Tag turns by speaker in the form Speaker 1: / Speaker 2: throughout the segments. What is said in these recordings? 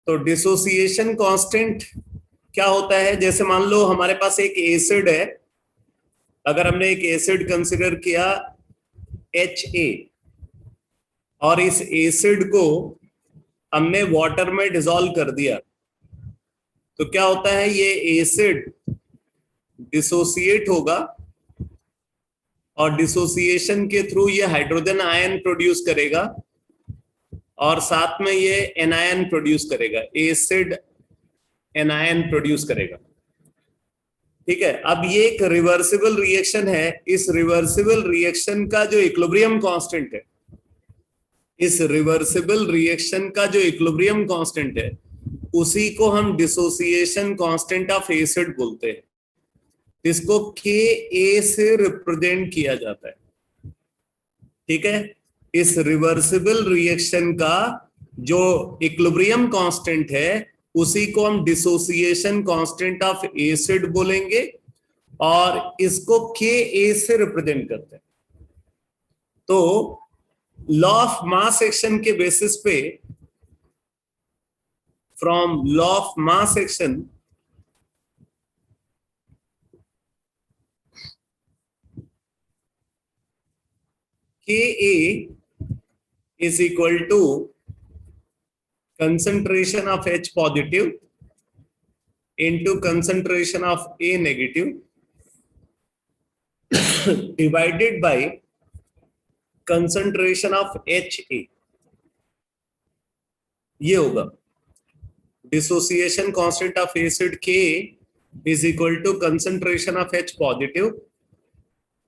Speaker 1: तो dissociation constant क्या होता है? जैसे मान लो हमारे पास एक एसिड है, अगर हमने एक एसिड कंसिडर किया HA, और इस एसिड को हमने वाटर में डिसॉल्व कर दिया, तो क्या होता है? ये एसिड डिसोसिएट होगा और डिसोसिएशन के थ्रू ये हाइड्रोजन आयन प्रोड्यूस करेगा और साथ में ये एनायन प्रोड्यूस करेगा, एसिड एनायन प्रोड्यूस करेगा। ठीक है, अब ये एक रिवर्सिबल रिएक्शन है। इस रिवर्सिबल रिएक्शन का जो इक्विलिब्रियम कांस्टेंट है, इस रिवर्सिबल रिएक्शन का जो इक्विलिब्रियम कांस्टेंट है, उसी को हम डिसोसिएशन कांस्टेंट ऑफ एसिड बोलते हैं। इसको Ka से रिप्रेजेंट किया जाता है। ठीक है, इस रिवर्सिबल रिएक्शन का जो इक्विलिब्रियम कांस्टेंट है, उसी को हम डिसोसिएशन कांस्टेंट ऑफ एसिड बोलेंगे और इसको Ka से रिप्रेजेंट करते हैं। तो लॉ ऑफ मास एक्शन के बेसिस पे, from law of mass action, Ka is equal to concentration of H positive into concentration of A negative divided by concentration of HA। ये होगा dissociation constant of acid Ka is equal to concentration of H positive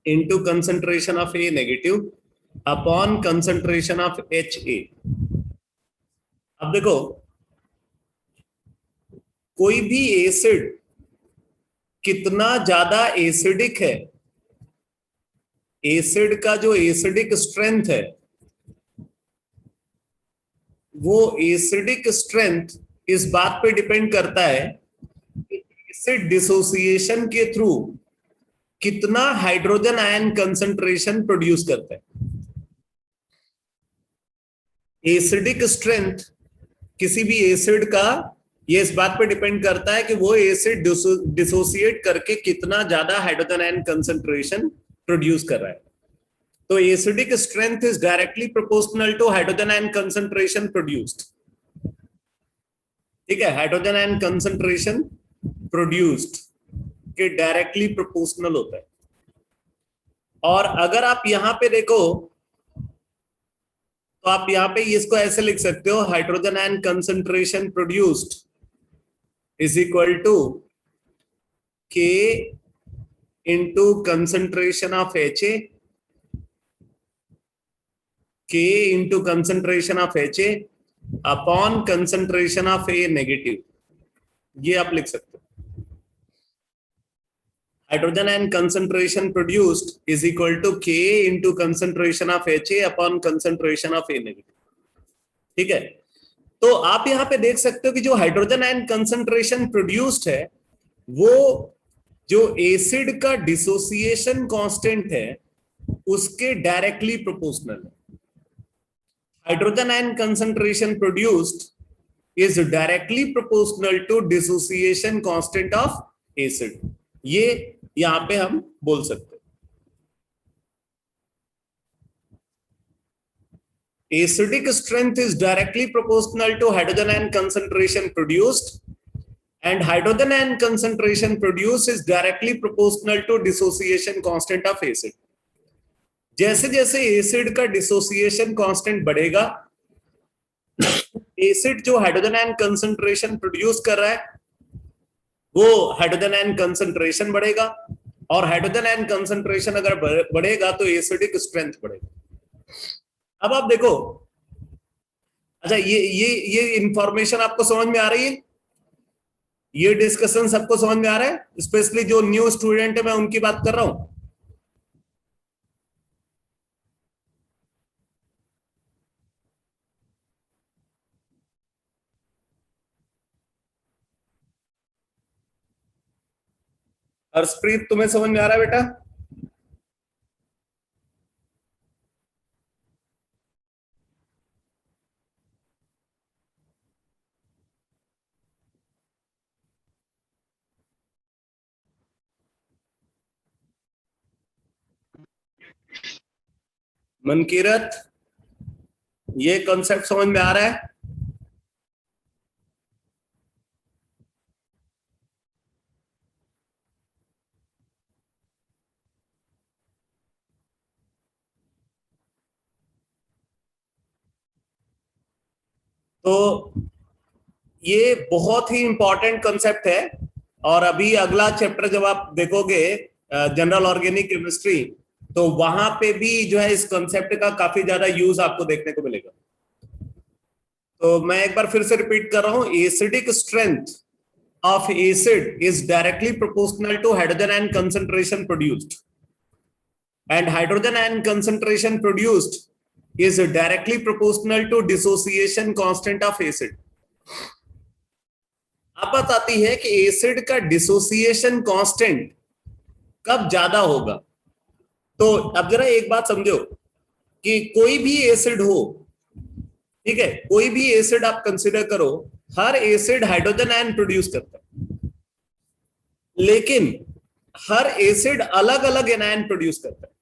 Speaker 1: into concentration of A negative upon concentration of HA। अब देखो, कोई भी acid कितना ज्यादा acidic है, acid का जो एसिडिक स्ट्रेंथ है, वो एसिडिक स्ट्रेंथ इस बात पे डिपेंड करता है कि एसिड डिसोसिएशन के थ्रू कितना हाइड्रोजन आयन कंसंट्रेशन प्रोड्यूस करता है। एसिडिक स्ट्रेंथ किसी भी एसिड का ये इस बात पे डिपेंड करता है कि वो एसिड डिसोसिएट करके कितना ज्यादा हाइड्रोजन आयन कंसंट्रेशन प्रोड्यूस कर रहा है। तो acidic strength is directly proportional to hydrogen ion concentration produced. ठीक है, हाइड्रोजन आयन कंसंट्रेशन प्रोड्यूस्ड के डायरेक्टली प्रोपोर्शनल होता है। और अगर आप यहां पे देखो तो आप यहां पे इसको ऐसे लिख सकते हो, hydrogen ion concentration produced is equal to K into concentration of HA, K into concentration of HA upon concentration of A negative। ये आप लिख सकते हो, hydrogen ion concentration produced is equal to K into concentration of HA upon concentration of A negative। ठीक है, तो आप यहां पे देख सकते हो कि जो हाइड्रोजन आयन कंसंट्रेशन प्रोड्यूस्ड है, वो जो एसिड का डिसोसिएशन कांस्टेंट है उसके डायरेक्टली प्रोपोर्शनल है। Hydrogen ion concentration produced is directly proportional to dissociation constant of acid. ये यहां पे हम बोल सकते हैं। Acidic strength is directly proportional to hydrogen ion concentration produced, and hydrogen ion concentration produced is directly proportional to dissociation constant of acid। जैसे जैसे acid का डिसोसिएशन कांस्टेंट बढ़ेगा, एसिड जो हाइड्रोजन आयन कंसंट्रेशन प्रोड्यूस कर रहा है, वो hydrogen ion concentration बढ़ेगा, और हाइड्रोजन आयन कंसंट्रेशन अगर बढ़ेगा तो एसिडिक स्ट्रेंथ बढ़ेगा। अब आप देखो, अच्छा ये इंफॉर्मेशन आपको समझ में आ रही है? ये डिस्कशन सबको समझ में आ रहा है? स्पेशली जो न्यू स्टूडेंट है, मैं उनकी बात कर रहा हूं। हर्षप्रीत, तुम्हें समझ में आ रहा है बेटा? मनकीरत, ये कॉन्सेप्ट समझ में आ रहा है? तो ये बहुत ही इंपॉर्टेंट कॉन्सेप्ट है। और अभी अगला चैप्टर जब आप देखोगे जनरल ऑर्गेनिक केमिस्ट्री, तो वहां पे भी जो है इस कॉन्सेप्ट का काफी ज्यादा यूज आपको देखने को मिलेगा। तो मैं एक बार फिर से रिपीट कर रहा हूं, acidic strength of acid is directly proportional to hydrogen ion concentration produced, and hydrogen ion concentration produced is directly proportional to dissociation constant of acid। अब बात आती है कि एसिड का डिसोसिएशन कांस्टेंट कब ज्यादा होगा। तो अब जरा एक बात समझो कि कोई भी एसिड हो, ठीक है, कोई भी एसिड आप कंसीडर करो, हर एसिड हाइड्रोजन आयन प्रोड्यूस करता है, लेकिन हर एसिड अलग अलग एनायन प्रोड्यूस करता है।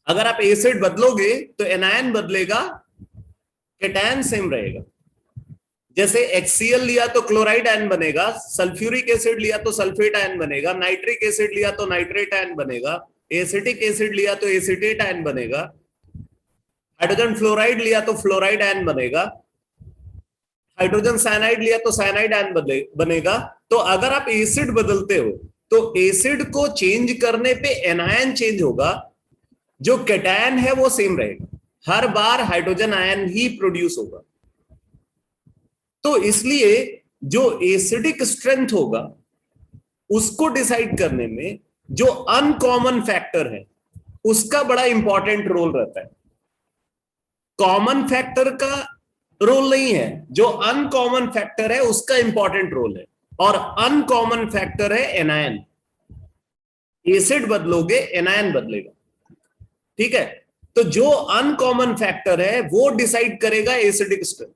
Speaker 1: अगर आप एसिड बदलोगे तो एनायन बदलेगा, कैटायन सेम रहेगा। जैसे HCl लिया तो क्लोराइड आयन बनेगा, सल्फ्यूरिक एसिड लिया तो सल्फेट आयन बनेगा, नाइट्रिक एसिड लिया तो नाइट्रेट आयन बनेगा, एसिटिक एसिड लिया तो एसिटेट आयन बनेगा, हाइड्रोजन फ्लोराइड लिया तो फ्लोराइड आयन बनेगा, हाइड्रोजन साइनाइड लिया तो साइनाइड आयन बनेगा। तो अगर आप एसिड बदलते हो तो एसिड को चेंज करने पे एनायन चेंज होगा, जो कैटायन है वो सेम रहेगा, हर बार हाइड्रोजन आयन ही प्रोड्यूस होगा। तो इसलिए जो एसिडिक स्ट्रेंथ होगा उसको डिसाइड करने में जो अनकॉमन फैक्टर है उसका बड़ा इंपॉर्टेंट रोल रहता है। कॉमन फैक्टर का रोल नहीं है, जो अनकॉमन फैक्टर है उसका इंपॉर्टेंट रोल है, और अनकॉमन फैक्टर है एनायन। एसिड बदलोगे एनायन बदलेगा, ठीक है। तो जो अनकॉमन फैक्टर है वो डिसाइड करेगा एसिडिक स्ट्रेंथ,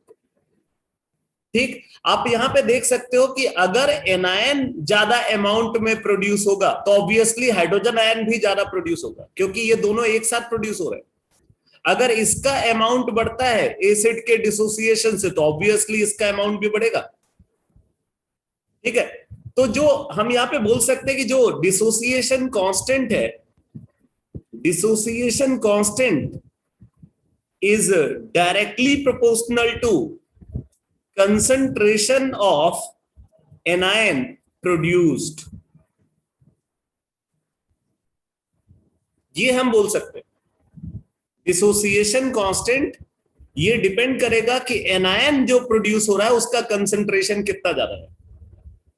Speaker 1: ठीक। आप यहां पे देख सकते हो कि अगर एनायन ज्यादा अमाउंट में प्रोड्यूस होगा तो ऑब्वियसली हाइड्रोजन आयन भी ज्यादा प्रोड्यूस होगा, क्योंकि ये दोनों एक साथ प्रोड्यूस हो रहे हैं। अगर इसका अमाउंट बढ़ता है एसिड के डिसोसिएशन से तो ऑब्वियसली इसका अमाउंट भी बढ़ेगा, ठीक है। तो जो हम यहां पे बोल सकते हैं कि जो डिसोसिएशन कांस्टेंट है, dissociation constant is directly proportional to concentration of anion produced। ये हम बोल सकते हैं डिसोसिएशन कांस्टेंट ये डिपेंड करेगा कि एनायन जो प्रोड्यूस हो रहा है उसका कंसंट्रेशन कितना ज्यादा है।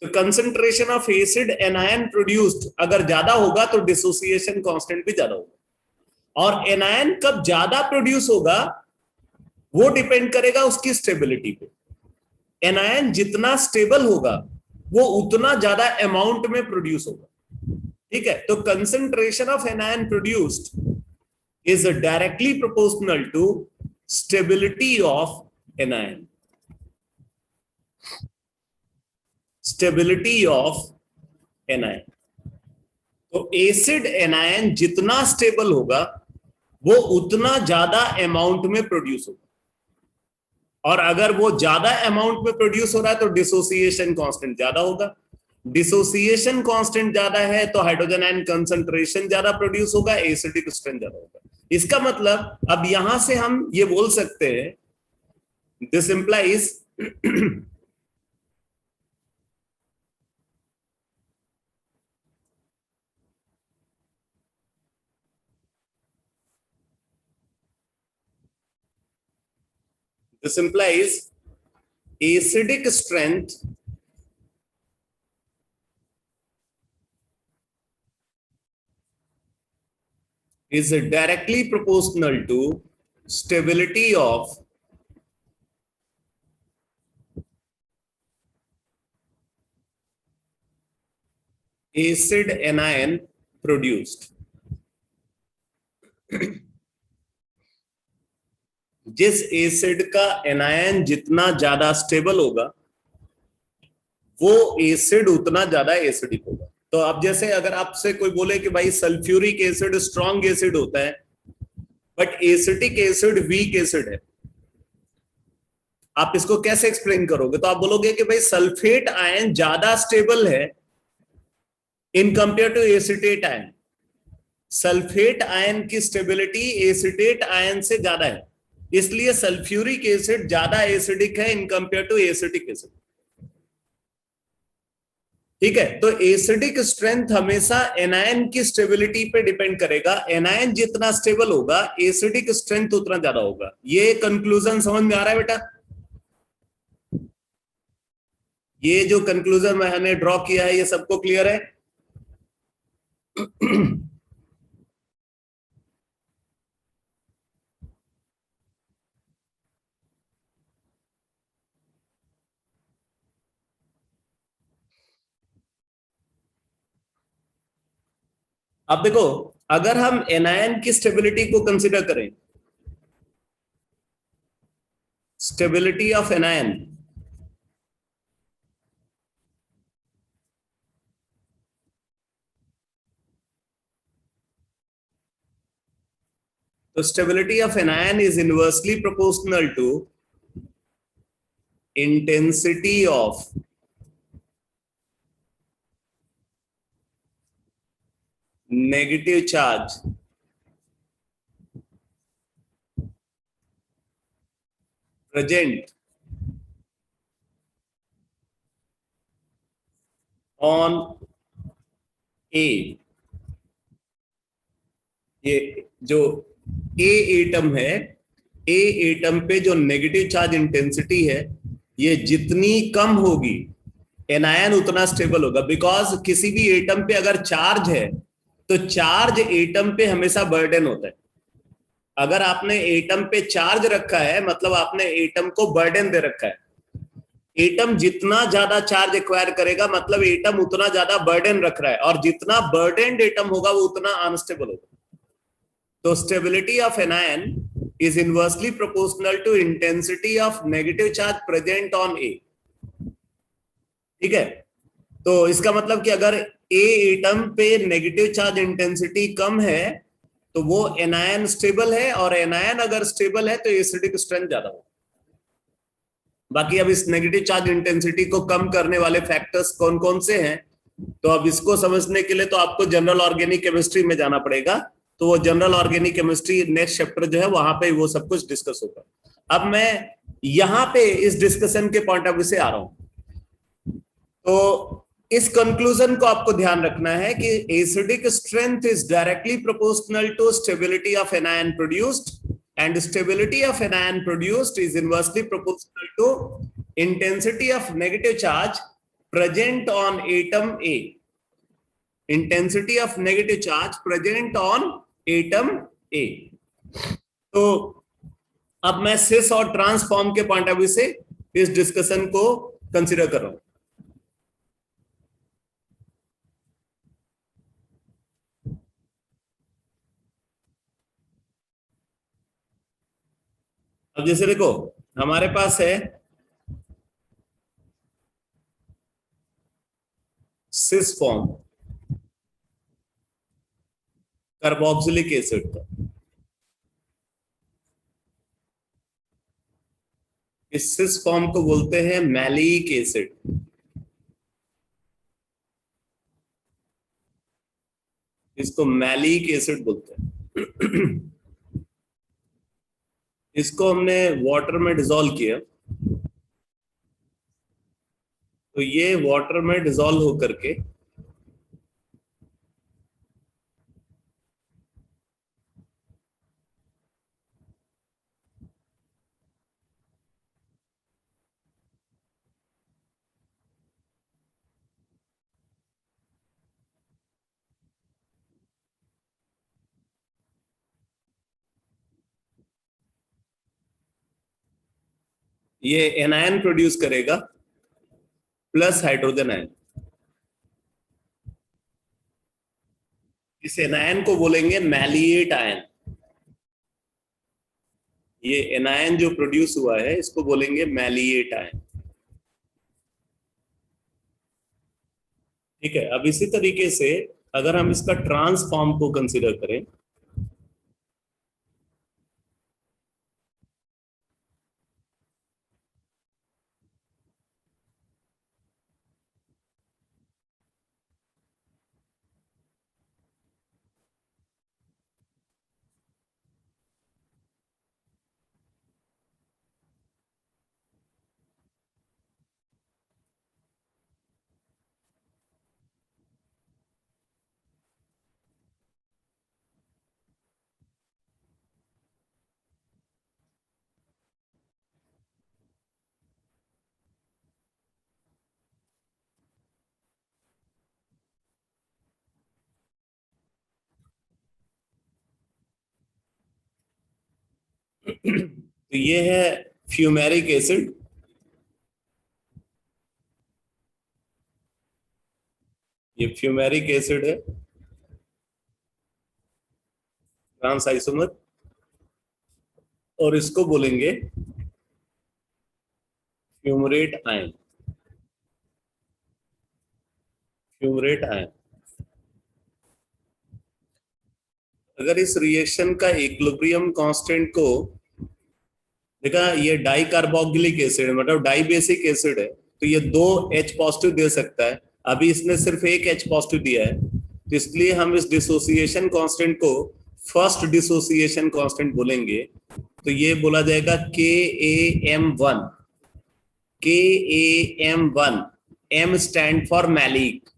Speaker 1: तो concentration of acid anion produced अगर ज्यादा होगा तो डिसोसिएशन कांस्टेंट भी ज्यादा होगा, और एनायन कब ज्यादा प्रोड्यूस होगा वो डिपेंड करेगा उसकी स्टेबिलिटी पे। एनायन जितना स्टेबल होगा वो उतना ज्यादा अमाउंट में प्रोड्यूस होगा, ठीक है। तो concentration of anion produced is directly proportional to stability of anion. Stability of anion, तो एसिड एनायन जितना स्टेबल होगा वो उतना ज्यादा अमाउंट में प्रोड्यूस होगा, और अगर वो ज्यादा अमाउंट में प्रोड्यूस हो रहा है तो डिसोसिएशन कांस्टेंट ज्यादा होगा। डिसोसिएशन कांस्टेंट ज्यादा है तो हाइड्रोजन आयन कंसंट्रेशन ज्यादा प्रोड्यूस होगा, एसिडिक स्ट्रेंथ ज्यादा होगा। इसका मतलब अब यहां से हम ये बोल सकते हैं, this implies this implies acidic strength is directly proportional to stability of acid anion produced। जिस एसिड का एनायन जितना ज्यादा स्टेबल होगा वो एसिड उतना ज्यादा एसिडिक होगा। तो अब जैसे अगर आपसे कोई बोले कि भाई सल्फ्यूरिक एसिड स्ट्रॉन्ग एसिड होता है but acetic acid weak acid है, आप इसको कैसे एक्सप्लेन करोगे? तो आप बोलोगे कि भाई सल्फेट आयन ज्यादा स्टेबल है in compare to acetate ion. Sulphate ion की स्टेबिलिटी एसिटेट आयन से ज्यादा है, इसलिए सल्फ्यूरिक एसिड ज्यादा एसिडिक है in compare to acetic acid. ठीक है, तो एसिडिक स्ट्रेंथ हमेशा एनायन की स्टेबिलिटी पे डिपेंड करेगा। एनायन जितना स्टेबल होगा एसिडिक स्ट्रेंथ उतना ज्यादा होगा। ये कंक्लूजन समझ में आ रहा है बेटा? ये जो कंक्लूजन मैंने ड्रॉ किया है ये सबको क्लियर है? अब देखो, अगर हम एनायन की स्टेबिलिटी को कंसिडर करें, स्टेबिलिटी ऑफ एनायन, तो stability of anion is inversely proportional to intensity of negative charge present on A. ये जो ए एटम है, ए एटम पे जो नेगेटिव चार्ज इंटेंसिटी है ये जितनी कम होगी एनायन उतना स्टेबल होगा। बिकॉज किसी भी एटम पे अगर चार्ज है तो चार्ज एटम पे हमेशा बर्डन होता है। अगर आपने एटम पे चार्ज रखा है मतलब आपने एटम को बर्डन दे रखा है। एटम जितना ज्यादा चार्ज एक्वायर करेगा मतलब एटम उतना ज्यादा बर्डन रख रहा है, और जितना बर्डन एटम होगा वो उतना अनस्टेबल होगा। तो stability of anion is inversely proportional to intensity of negative charge present on A। ठीक है, तो इसका मतलब कि अगर A एटम पे नेगेटिव चार्ज इंटेंसिटी कम है तो वो एनायन स्टेबल है, और एनायन अगर स्टेबल है तो एसिडिक स्ट्रेंथ ज्यादा होगा। बाकी अब इस नेगेटिव चार्ज इंटेंसिटी को कम करने वाले फैक्टर्स कौन कौन से हैं, तो अब इसको समझने के लिए तो आपको जनरल ऑर्गेनिक केमिस्ट्री में जाना पड़ेगा। तो वो general organic chemistry next chapter जो है वहां पे वो सब कुछ डिस्कस होगा। अब मैं यहां पे इस डिस्कशन के पॉइंट ऑफ व्यू से आ रहा हूं। तो इस कंक्लूजन को आपको ध्यान रखना है कि acidic strength is directly proportional to stability of anion produced, and stability of anion produced is inversely proportional to intensity of negative charge present on atom A। intensity of negative charge present on atom A। तो अब मैं सिस और transform के point of view से इस discussion को consider कर रहा हूं। अब जैसे देखो हमारे पास है सिस फॉर्म कार्बोक्सिलिक एसिड का। इस सिस फॉर्म को बोलते हैं मैलिक एसिड। इसको मैलिक एसिड बोलते हैं। इसको हमने वाटर में डिसॉल्व किया तो ये वाटर में डिसॉल्व होकर के ये एनायन प्रोड्यूस करेगा प्लस हाइड्रोजन आयन। इस एनायन को बोलेंगे मैलिएट आयन। ये एनायन जो प्रोड्यूस हुआ है इसको बोलेंगे मैलिएट आयन। ठीक है, अब इसी तरीके से अगर हम इसका ट्रांसफॉर्म को कंसिडर करें, तो ये है फ्यूमेरिक एसिड, ये फ्यूमेरिक एसिड है, ट्रांस आइसोमर, और इसको बोलेंगे फ्यूमरेट आयन, फ्यूमरेट आयन। अगर इस रिएक्शन का इक्विलिब्रियम कांस्टेंट को देखा, ये डाई कार्बोक्सिलिक एसिड है, मतलब डाई बेसिक एसिड है, तो ये 2 H पॉजिटिव दे सकता है। अभी इसने सिर्फ एक H पॉजिटिव दिया है, तो इसलिए हम इस डिसोसिएशन कांस्टेंट को फर्स्ट डिसोसिएशन कांस्टेंट बोलेंगे। तो ये बोला जाएगा KAM1, KAM1, M stand for malic,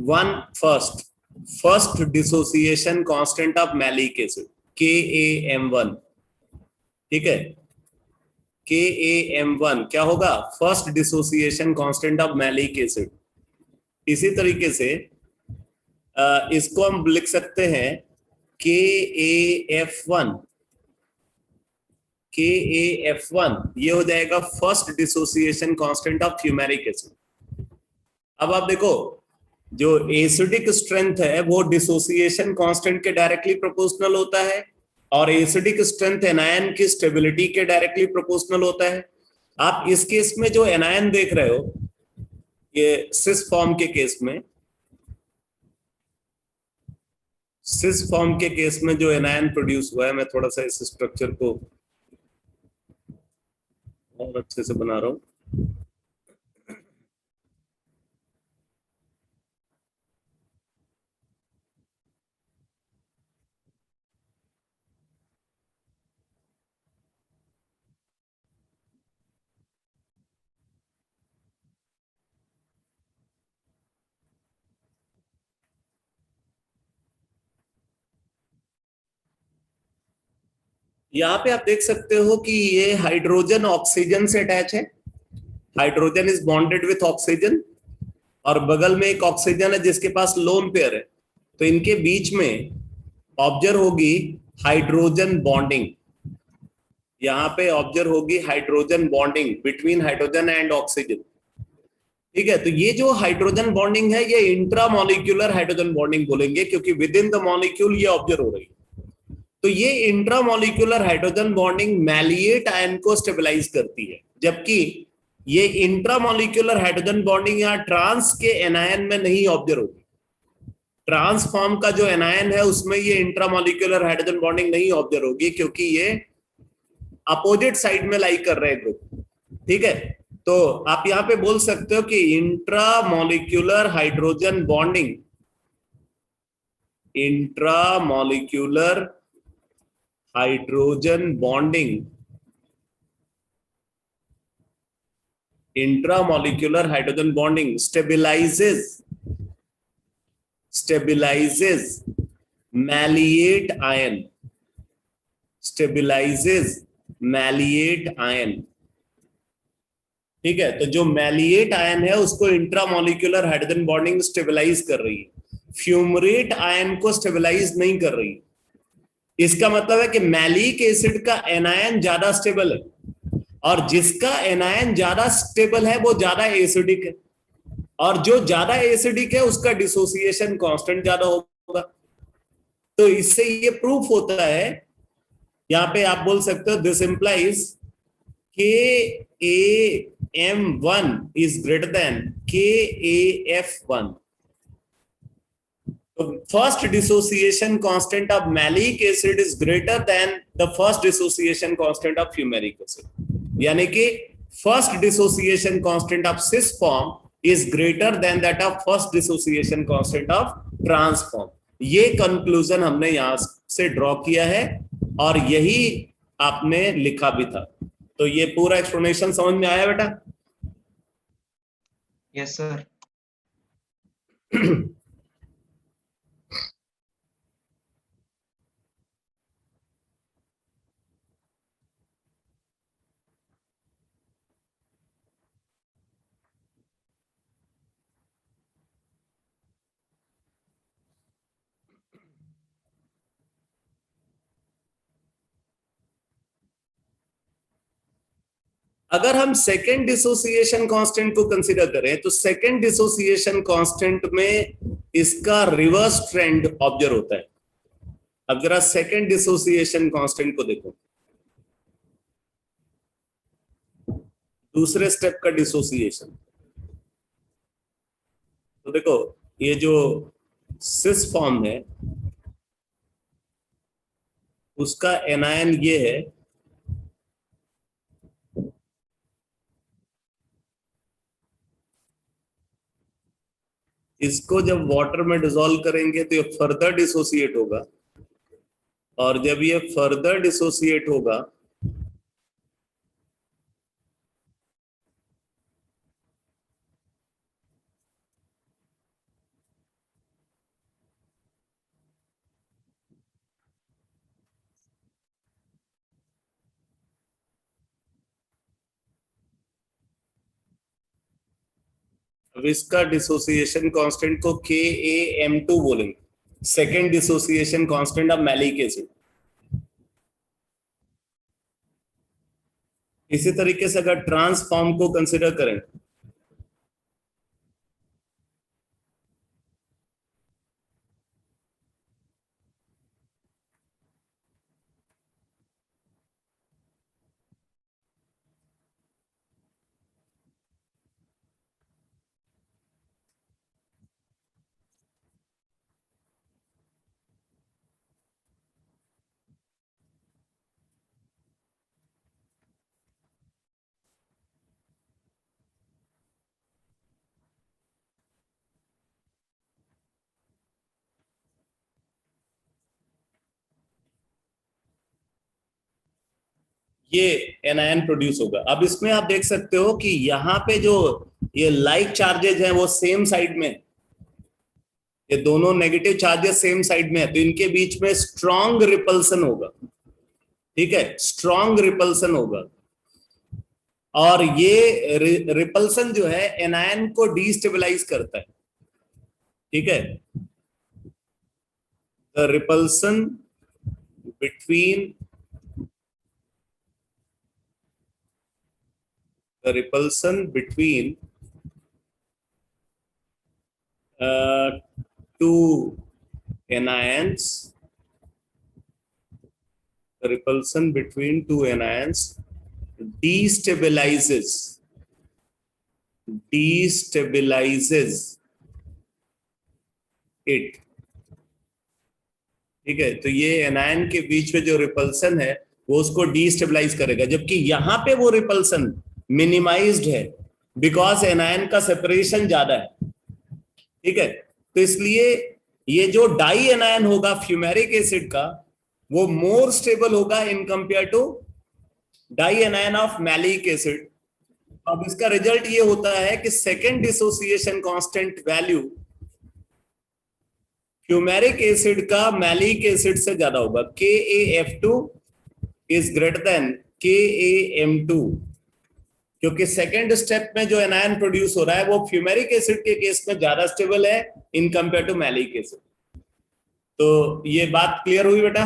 Speaker 1: 1 first dissociation constant of malic acid, KAM1। ठीक है, KAM1 क्या होगा? First dissociation constant of malic acid. इसी तरीके से इसको हम लिख सकते हैं KAF1, KAF1 ये हो जाएगा first dissociation constant of fumaric acid. अब आप देखो, जो एसिडिक स्ट्रेंथ है वो डिसोसिएशन कांस्टेंट के डायरेक्टली प्रोपोर्शनल होता है, और एसिडिक स्ट्रेंथ एनायन की स्टेबिलिटी के डायरेक्टली प्रोपोर्शनल होता है। आप इस केस में जो एनायन देख रहे हो, ये सिस फॉर्म के केस में, सिस फॉर्म के केस में जो एनायन प्रोड्यूस हुआ है, मैं थोड़ा सा इस स्ट्रक्चर को और अच्छे से बना रहा हूं। यहाँ पे आप देख सकते हो कि ये हाइड्रोजन ऑक्सीजन से अटैच है, hydrogen is bonded with oxygen, और बगल में एक ऑक्सीजन है जिसके पास लोन पेयर है। तो इनके बीच में ऑब्जर्व होगी हाइड्रोजन बॉन्डिंग, यहाँ पे ऑब्जर्व होगी hydrogen bonding between hydrogen and oxygen. ठीक है, तो ये जो हाइड्रोजन बॉन्डिंग है ये इंट्रामोलिक्यूलर हाइड्रोजन बॉन्डिंग बोलेंगे, क्योंकि विद इन द मॉलिक्यूल ये ऑब्जर्व हो रही है। तो ये इंट्रामोलिक्यूलर हाइड्रोजन बॉन्डिंग मैलिएट आयन को स्टेबलाइज करती है, जबकि ये इंट्रामोलिक्यूलर हाइड्रोजन बॉन्डिंग यहाँ ट्रांस के एनायन में नहीं ऑब्जर्व होगी। ट्रांस फॉर्म का जो एनायन है उसमें ये इंट्रामोलिक्यूलर हाइड्रोजन बॉन्डिंग नहीं ऑब्जर्व होगी, क्योंकि ये अपोजिट साइड में लाई कर रहे हैं ग्रुप। ठीक है, तो आप यहां पे बोल सकते हो कि intramolecular hydrogen bonding, intramolecular hydrogen bonding, intramolecular hydrogen bonding stabilizes malleate ion, stabilizes malleate ion। ठीक है, तो जो मैलिएट आयन है उसको इंट्रामोलिक्यूलर हाइड्रोजन बॉन्डिंग स्टेबलाइज कर रही है, फ्यूमरेट आयन को स्टेबलाइज नहीं कर रही। इसका मतलब है कि मैलिक एसिड का एनायन ज्यादा स्टेबल है, और जिसका एनायन ज्यादा स्टेबल है वो ज्यादा एसिडिक है, और जो ज्यादा एसिडिक है उसका डिसोसिएशन कांस्टेंट ज्यादा होगा। तो इससे ये प्रूफ होता है, यहां पे आप बोल सकते हो this implies KAM1 is greater than KAF1, तो first dissociation constant of malic acid is greater than the first dissociation constant of fumaric acid, यानी कि first dissociation constant of cis form is greater than that of first dissociation constant of trans form. ये conclusion हमने यहां से draw किया है और यही आपने लिखा भी था। तो ये पूरा एक्सप्लेनेशन समझ में आया बेटा?
Speaker 2: Yes sir.
Speaker 1: अगर हम सेकेंड डिसोसिएशन कांस्टेंट को कंसीडर करें तो सेकेंड डिसोसिएशन कांस्टेंट में इसका रिवर्स ट्रेंड ऑब्जर्व होता है। अब जरा सेकेंड डिसोसिएशन कांस्टेंट को देखो, दूसरे स्टेप का डिसोसिएशन। तो देखो ये जो सिस फॉर्म है उसका एनायन ये है, इसको जब वाटर में डिसॉल्व करेंगे तो ये फर्दर डिसोसिएट होगा, और जब ये फर्दर डिसोसिएट होगा अब इसका डिसोसिएशन कांस्टेंट को KAM2 बोलेंगे, second dissociation constant of malic acid. इसी तरीके से अगर ट्रांसफॉर्म को कंसिडर करें ये एनायन प्रोड्यूस होगा। अब इसमें आप देख सकते हो कि यहाँ पे जो ये लाइक चार्जेज हैं वो सेम साइड में, ये दोनों नेगेटिव चार्जेस सेम साइड में है, तो इनके बीच में स्ट्रॉन्ग रिपल्सन होगा। ठीक है, स्ट्रॉन्ग रिपल्सन होगा, और ये रिपल्सन जो है एनायन को डिस्टेबलाइज करता है। ठीक है, the repulsion between two anions, the repulsion between two anions destabilizes it। ठीक है, तो ये एनायन के बीच में जो रिपल्सन है वो उसको डीस्टेबलाइज करेगा, जबकि यहां पे वो रिपल्सन मिनिमाइज्ड है बिकॉज एनायन का सेपरेशन ज्यादा है। ठीक है, तो इसलिए ये जो डाई एनायन होगा फ्यूमेरिक एसिड का वो मोर स्टेबल होगा in compare to di anion of malic acid. अब इसका रिजल्ट ये होता है कि second dissociation constant value fumaric acid का मैलिक एसिड से ज्यादा होगा। KAF2 is greater then KAM2, क्योंकि सेकेंड स्टेप में जो एनायन प्रोड्यूस हो रहा है वो फ्यूमेरिक एसिड के केस में ज्यादा स्टेबल है in compare to malic acid. तो ये बात क्लियर हुई बेटा?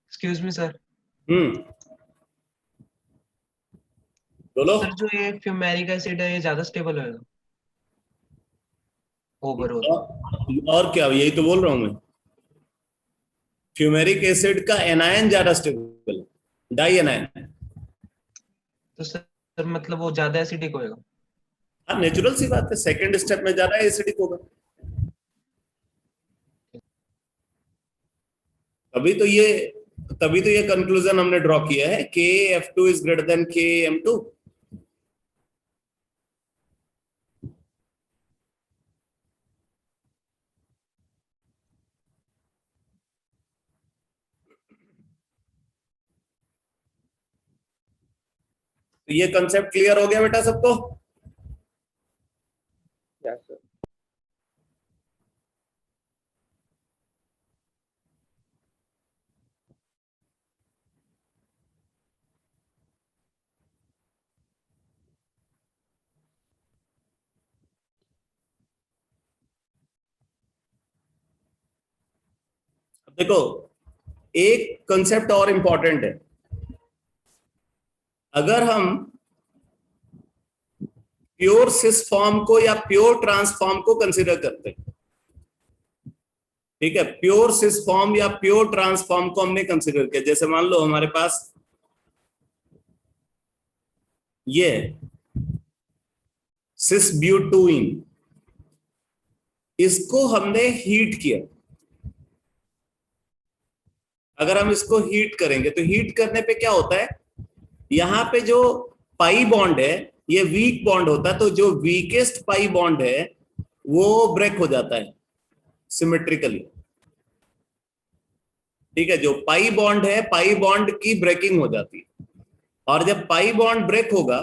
Speaker 2: Excuse me sir.
Speaker 1: बोलो
Speaker 2: सर, जो ये फ्यूमेरिक एसिड है ये ज्यादा स्टेबल होगा ओवरऑल?
Speaker 1: और क्या, यही तो बोल रहा हूं मैं, फ्यूमेरिक एसिड का एनायन ज्यादा स्टेबल है, डाई एनायन।
Speaker 2: तो सर मतलब वो ज्यादा एसिडिक होएगा?
Speaker 1: हाँ, नेचुरल सी बात है, सेकंड स्टेप में जा रहा है, एसिडिक होगा। तभी तो ये कंक्लूजन हमने ड्रॉ किया है, KF2 is greater then KM2। तो ये कंसेप्ट क्लियर हो गया बेटा सबको?
Speaker 3: Yes sir.
Speaker 1: अब देखो, एक कंसेप्ट और इंपॉर्टेंट है। अगर हम प्योर सिस फॉर्म को या प्योर ट्रांसफॉर्म को कंसीडर करते हैं, ठीक है, प्योर सिस फॉर्म या प्योर ट्रांसफॉर्म को हमने कंसीडर किया, जैसे मान लो हमारे पास ये सिस ब्यूटूइन, इसको हमने हीट किया। अगर हम इसको हीट करेंगे तो हीट करने पे क्या होता है, यहां पे जो पाई बॉन्ड है ये वीक बॉन्ड होता है, तो जो वीकेस्ट पाई बॉन्ड है वो ब्रेक हो जाता है सिमेट्रिकली। ठीक है, जो पाई बॉन्ड है, पाई बॉन्ड की ब्रेकिंग हो जाती है, और जब पाई बॉन्ड ब्रेक होगा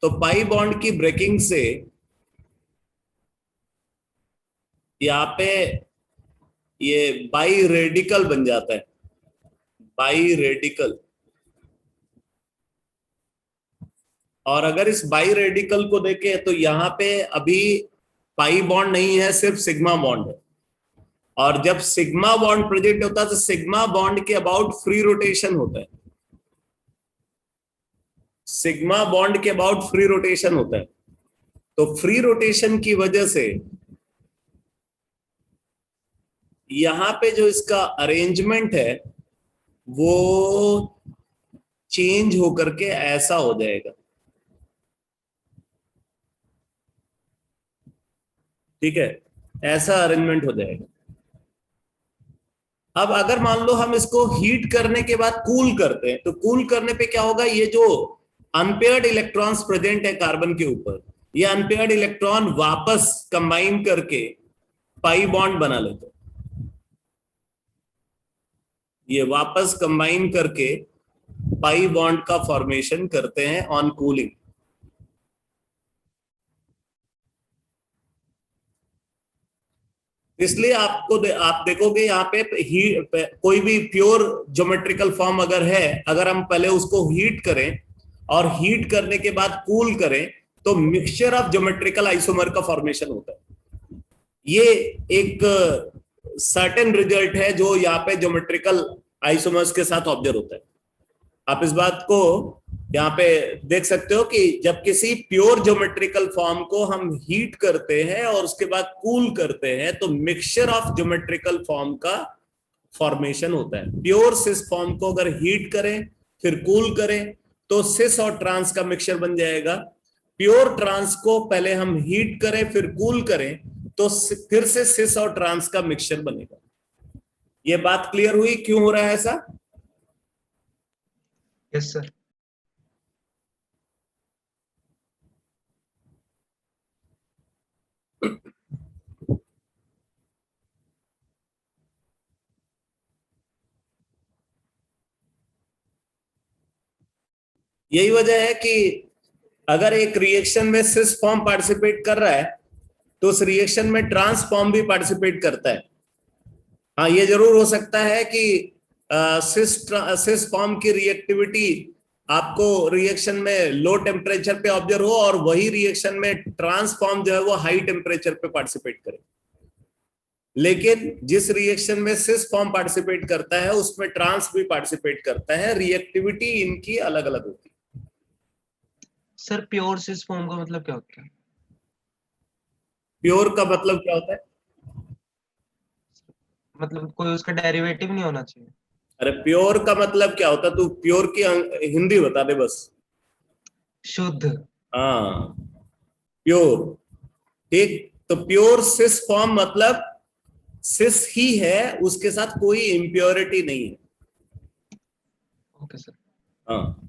Speaker 1: तो पाई बॉन्ड की ब्रेकिंग से यहाँ पे ये बाई रेडिकल बन जाता है, बाई रेडिकल। और अगर इस बाई रेडिकल को देखें तो यहाँ पे अभी पाई बॉन्ड नहीं है, सिर्फ सिग्मा बॉन्ड है। और जब सिग्मा बॉन्ड प्रेजेंट होता है तो सिग्मा बॉन्ड के अबाउट फ्री रोटेशन होता है, सिग्मा बॉन्ड के अबाउट फ्री रोटेशन होता है। तो फ्री रोटेशन की वजह से यहां पे जो इसका अरेंजमेंट है वो चेंज होकर के ऐसा हो जाएगा। ठीक है, ऐसा अरेंजमेंट हो जाएगा। अब अगर मान लो हम इसको हीट करने के बाद कूल करते हैं, तो कूल करने पे क्या होगा, ये जो अनपेयर्ड इलेक्ट्रॉन्स प्रेजेंट है कार्बन के ऊपर, ये अनपेयर्ड इलेक्ट्रॉन वापस कंबाइन करके पाई बॉन्ड बना लेते हैं। ये वापस कंबाइन करके पाई बॉन्ड का फॉर्मेशन करते हैं ऑन कूलिंग। इसलिए आप देखोगे यहाँ पे कोई भी प्योर ज्योमेट्रिकल फॉर्म अगर है, अगर हम पहले उसको हीट करें और हीट करने के बाद कूल करें तो मिक्सचर ऑफ ज्योमेट्रिकल आइसोमर का फॉर्मेशन होता है। ये एक सर्टेन रिजल्ट है जो यहाँ पे ज्योमेट्रिकल आइसोमर्स के साथ ऑब्जर्व होता है। आप इस बात को यहाँ पे देख सकते हो कि जब किसी प्योर ज्योमेट्रिकल फॉर्म को हम हीट करते हैं और उसके बाद कूल करते हैं तो मिक्सचर ऑफ ज्योमेट्रिकल फॉर्म का फॉर्मेशन होता है। प्योर सिस फॉर्म को अगर हीट करें फिर कूल करें तो सिस और ट्रांस का मिक्सचर बन जाएगा। प्योर ट्रांस को पहले हम हीट करें फिर कूल करें तो फिर से सिस और ट्रांस का मिक्सचर बनेगा। ये बात क्लियर हुई क्यों हो रहा है ऐसा?
Speaker 2: Yes sir.
Speaker 1: यही वजह है कि अगर एक रिएक्शन में सिस फॉर्म पार्टिसिपेट कर रहा है तो उस रिएक्शन में ट्रांस फॉर्म भी पार्टिसिपेट करता है। हाँ, ये जरूर हो सकता है कि सिस फॉर्म की रिएक्टिविटी आपको रिएक्शन में लो टेम्परेचर पे ऑब्जर्व हो और वही रिएक्शन में ट्रांसफॉर्म जो है वो हाई टेम्परेचर पे पार्टिसिपेट करे। लेकिन जिस रिएक्शन में सिस फॉर्म पार्टिसिपेट करता है उसमें ट्रांस भी पार्टिसिपेट करता है, रिएक्टिविटी इनकी अलग अलग होती है।
Speaker 2: सर प्योर सिस फॉर्म का मतलब क्या होता है?
Speaker 1: प्योर का मतलब क्या होता है?
Speaker 2: मतलब कोई उसका डेरिवेटिव नहीं होना चाहिए?
Speaker 1: अरे प्योर का मतलब क्या होता है, तू प्योर की हिंदी बता दे बस।
Speaker 2: शुद्ध।
Speaker 1: हाँ, प्योर। ठीक, तो प्योर सिस फॉर्म मतलब सिस ही है, उसके साथ कोई इम्प्योरिटी नहीं है।
Speaker 2: Okay sir.
Speaker 1: हाँ,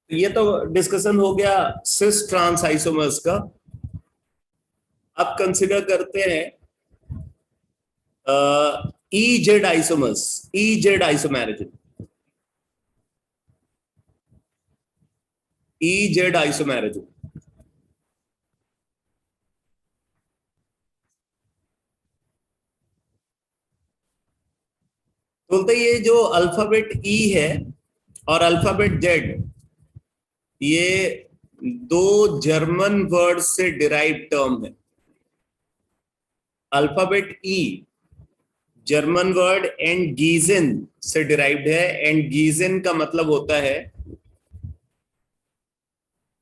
Speaker 1: ये तो डिस्कशन हो गया सिस ट्रांस आइसोमर्स का। अब कंसिडर करते हैं E Z isomers, E Z isomerism, E Z isomerism. बोलते ये जो अल्फाबेट ई है और अल्फाबेट जेड, ये दो जर्मन वर्ड से डिराइव टर्म है। अल्फाबेट ई जर्मन वर्ड एंड गीजन से डिराइव्ड है, एंड गीजन का मतलब होता है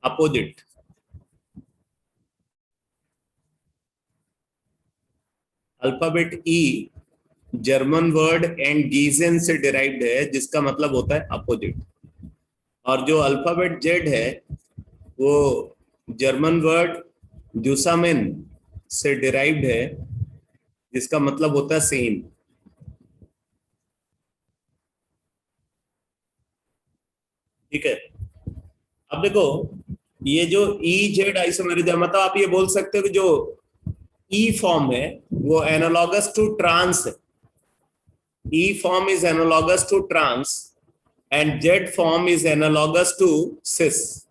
Speaker 1: opposite. Alphabet E German word एंड गीजन से डिराइव्ड है, जिसका मतलब होता है अपोजिट। और जो अल्फाबेट जेड है वो जर्मन वर्ड जुसामेन से डिराइव्ड है, जिसका मतलब होता है सेम। ठीक है, अब देखो ये जो ई जेड आइसोमेरिज्म, मतलब आप ये बोल सकते हो कि जो ई फॉर्म है वो एनालॉगस टू ट्रांस है। E form is analogous to trans and Z form is analogous to cis.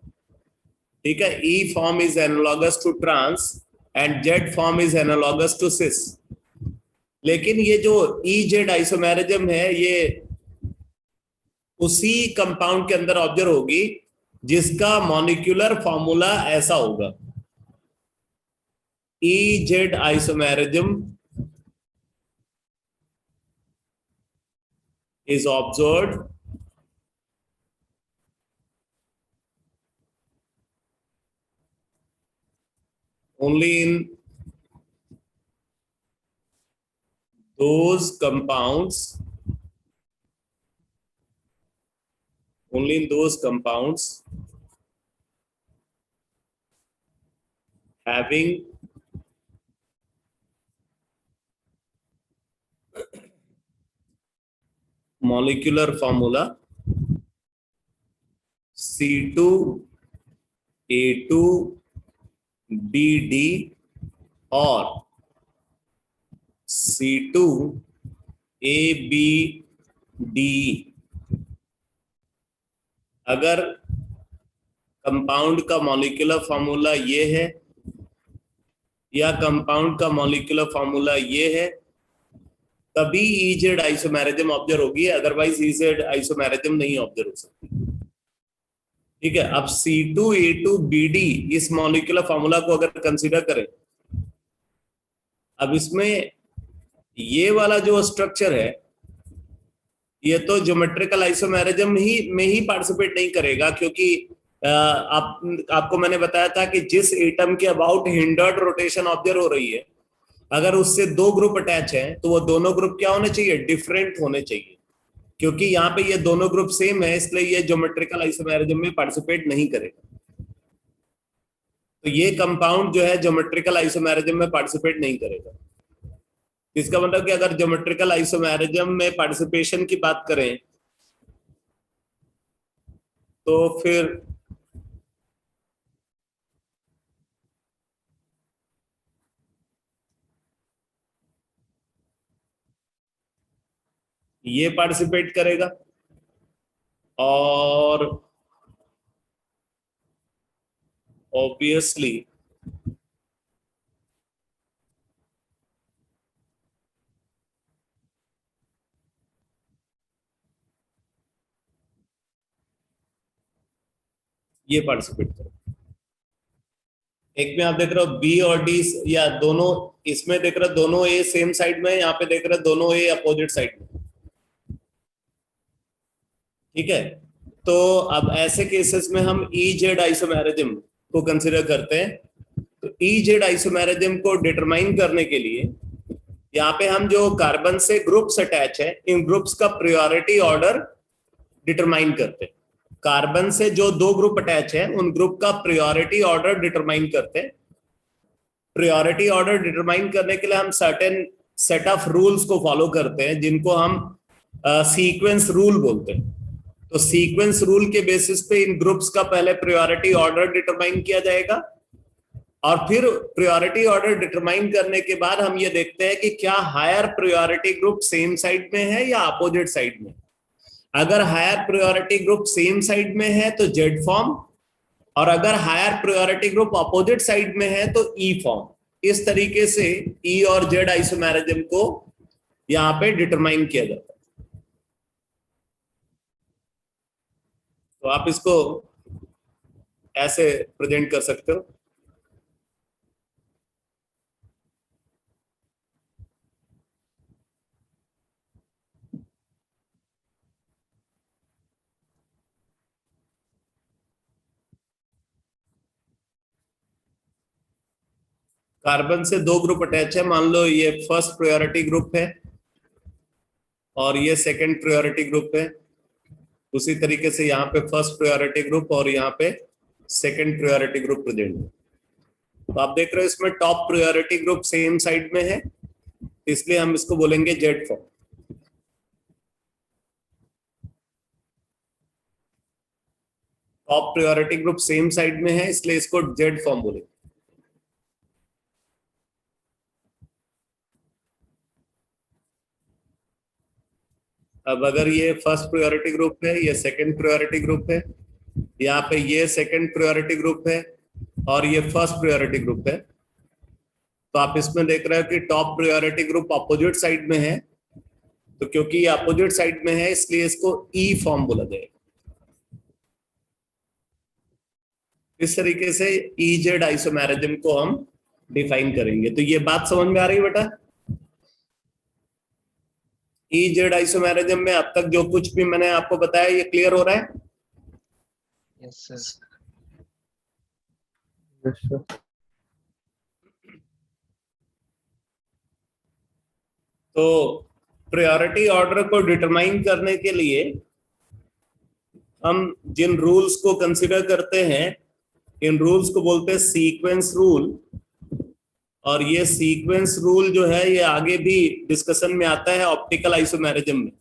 Speaker 1: ठीक है, E form is analogous to trans and Z form is analogous to cis. लेकिन ये जो ई जेड आइसोमेरिज्म है, ये उसी compound के अंदर ऑब्जर्व होगी जिसका मॉलिक्यूलर फॉर्मूला ऐसा होगा। E Z isomerism is observed only in those compounds, only in those compounds having molecular formula C2A2BD और C2ABD। अगर कंपाउंड का मॉलिक्यूलर फॉर्मूला ये है या कंपाउंड का मॉलिक्यूलर फॉर्मूला ये है, तभी ईजेड आइसोमेरिज्म ऑब्जर्व होगी, अदरवाइज ईजेड आइसोमेरिज्म नहीं ऑब्जर्व हो सकती। ठीक है, अब C2A2BD इस मॉलिक्यूलर फॉर्मूला को अगर कंसीडर करें, अब इसमें ये वाला जो स्ट्रक्चर है ये तो ज्योमेट्रिकल आइसोमेरिज्म ही में ही पार्टिसिपेट नहीं करेगा, क्योंकि आपको मैंने बताया था कि जिस एटम के अबाउट हिंडर्ड रोटेशन ऑब्जर्व हो रही है, अगर उससे दो ग्रुप अटैच हैं तो वो दोनों ग्रुप क्या होने चाहिए, डिफरेंट होने चाहिए। क्योंकि यहाँ पे ये दोनों ग्रुप सेम है, इसलिए ये ज्योमेट्रिकल आइसोमेरिज्म में पार्टिसिपेट नहीं करेगा। तो ये कंपाउंड जो है ज्योमेट्रिकल आइसोमेरिज्म में पार्टिसिपेट नहीं करेगा। इसका मतलब कि अगर ज्योमेट्रिकल आइसोमेरिज्म में पार्टिसिपेशन की बात करें तो फिर ये पार्टिसिपेट करेगा और ऑब्वियसली ये पार्टिसिपेट करेगा। एक में आप देख रहे हो बी और डी, या दोनों, इसमें देख रहे हो दोनों ए सेम साइड में, यहाँ पे देख रहे हो दोनों ए अपोजिट साइड में। ठीक है, तो अब ऐसे केसेस में हम ई जेड आइसोमेरिज्म को कंसिडर करते हैं। तो EZ आइसोमेरिज्म को डिटरमाइन करने के लिए यहाँ पे हम जो कार्बन से ग्रुप्स अटैच है, इन ग्रुप्स का प्रायोरिटी ऑर्डर डिटरमाइन करते हैं। कार्बन से जो दो ग्रुप अटैच है, उन ग्रुप का प्रायोरिटी ऑर्डर डिटरमाइन करते हैं। प्रायोरिटी ऑर्डर डिटरमाइन करने के लिए हम सर्टेन सेट ऑफ रूल्स को फॉलो करते हैं, जिनको हम सीक्वेंस रूल बोलते हैं। तो सीक्वेंस रूल के बेसिस पे इन ग्रुप्स का पहले प्रायोरिटी ऑर्डर डिटरमाइन किया जाएगा, और फिर प्रायोरिटी ऑर्डर डिटरमाइन करने के बाद हम ये देखते हैं कि क्या higher priority group same side में है या अपोजिट साइड में। अगर higher priority group same side में है तो जेड फॉर्म, और अगर higher priority group opposite side में है तो ई फॉर्म। इस तरीके से ई और जेड आइसोमेरिज्म को यहां पे डिटरमाइन किया जाता है। तो आप इसको ऐसे प्रेजेंट कर सकते हो। कार्बन से दो ग्रुप अटैच है, मान लो ये फर्स्ट प्रायोरिटी ग्रुप है और ये सेकंड प्रायोरिटी ग्रुप है। उसी तरीके से यहाँ पे फर्स्ट प्रायोरिटी ग्रुप और यहाँ पे सेकंड प्रायोरिटी ग्रुप प्रेजेंट है। तो आप देख रहे हो इसमें top priority group same side में है, इसलिए हम इसको बोलेंगे Z form. Top priority group same side में है, इसलिए इसको जेड फॉर्म बोलेंगे। अब अगर ये फर्स्ट प्रायोरिटी ग्रुप है, ये सेकंड प्रायोरिटी ग्रुप है, यहाँ पे ये सेकंड प्रायोरिटी ग्रुप है और ये फर्स्ट प्रायोरिटी ग्रुप है, तो आप इसमें देख रहे हो कि top priority group opposite side में है। तो क्योंकि ये अपोजिट साइड में है, इसलिए इसको ई फॉर्म बोला जाएगा। इस तरीके से EZ आइसोमेरिज्म को हम डिफाइन करेंगे। तो ये बात समझ में आ रही है बेटा? EZ आइसोमेरिज्म में अब तक जो कुछ भी मैंने आपको बताया, ये क्लियर हो रहा है?
Speaker 2: Yes sir.
Speaker 1: तो प्रायोरिटी ऑर्डर को डिटरमाइन करने के लिए हम जिन रूल्स को कंसीडर करते हैं, इन रूल्स को बोलते हैं सीक्वेंस रूल। और ये सीक्वेंस रूल जो है, ये आगे भी डिस्कशन में आता है ऑप्टिकल आइसोमेरिज्म में।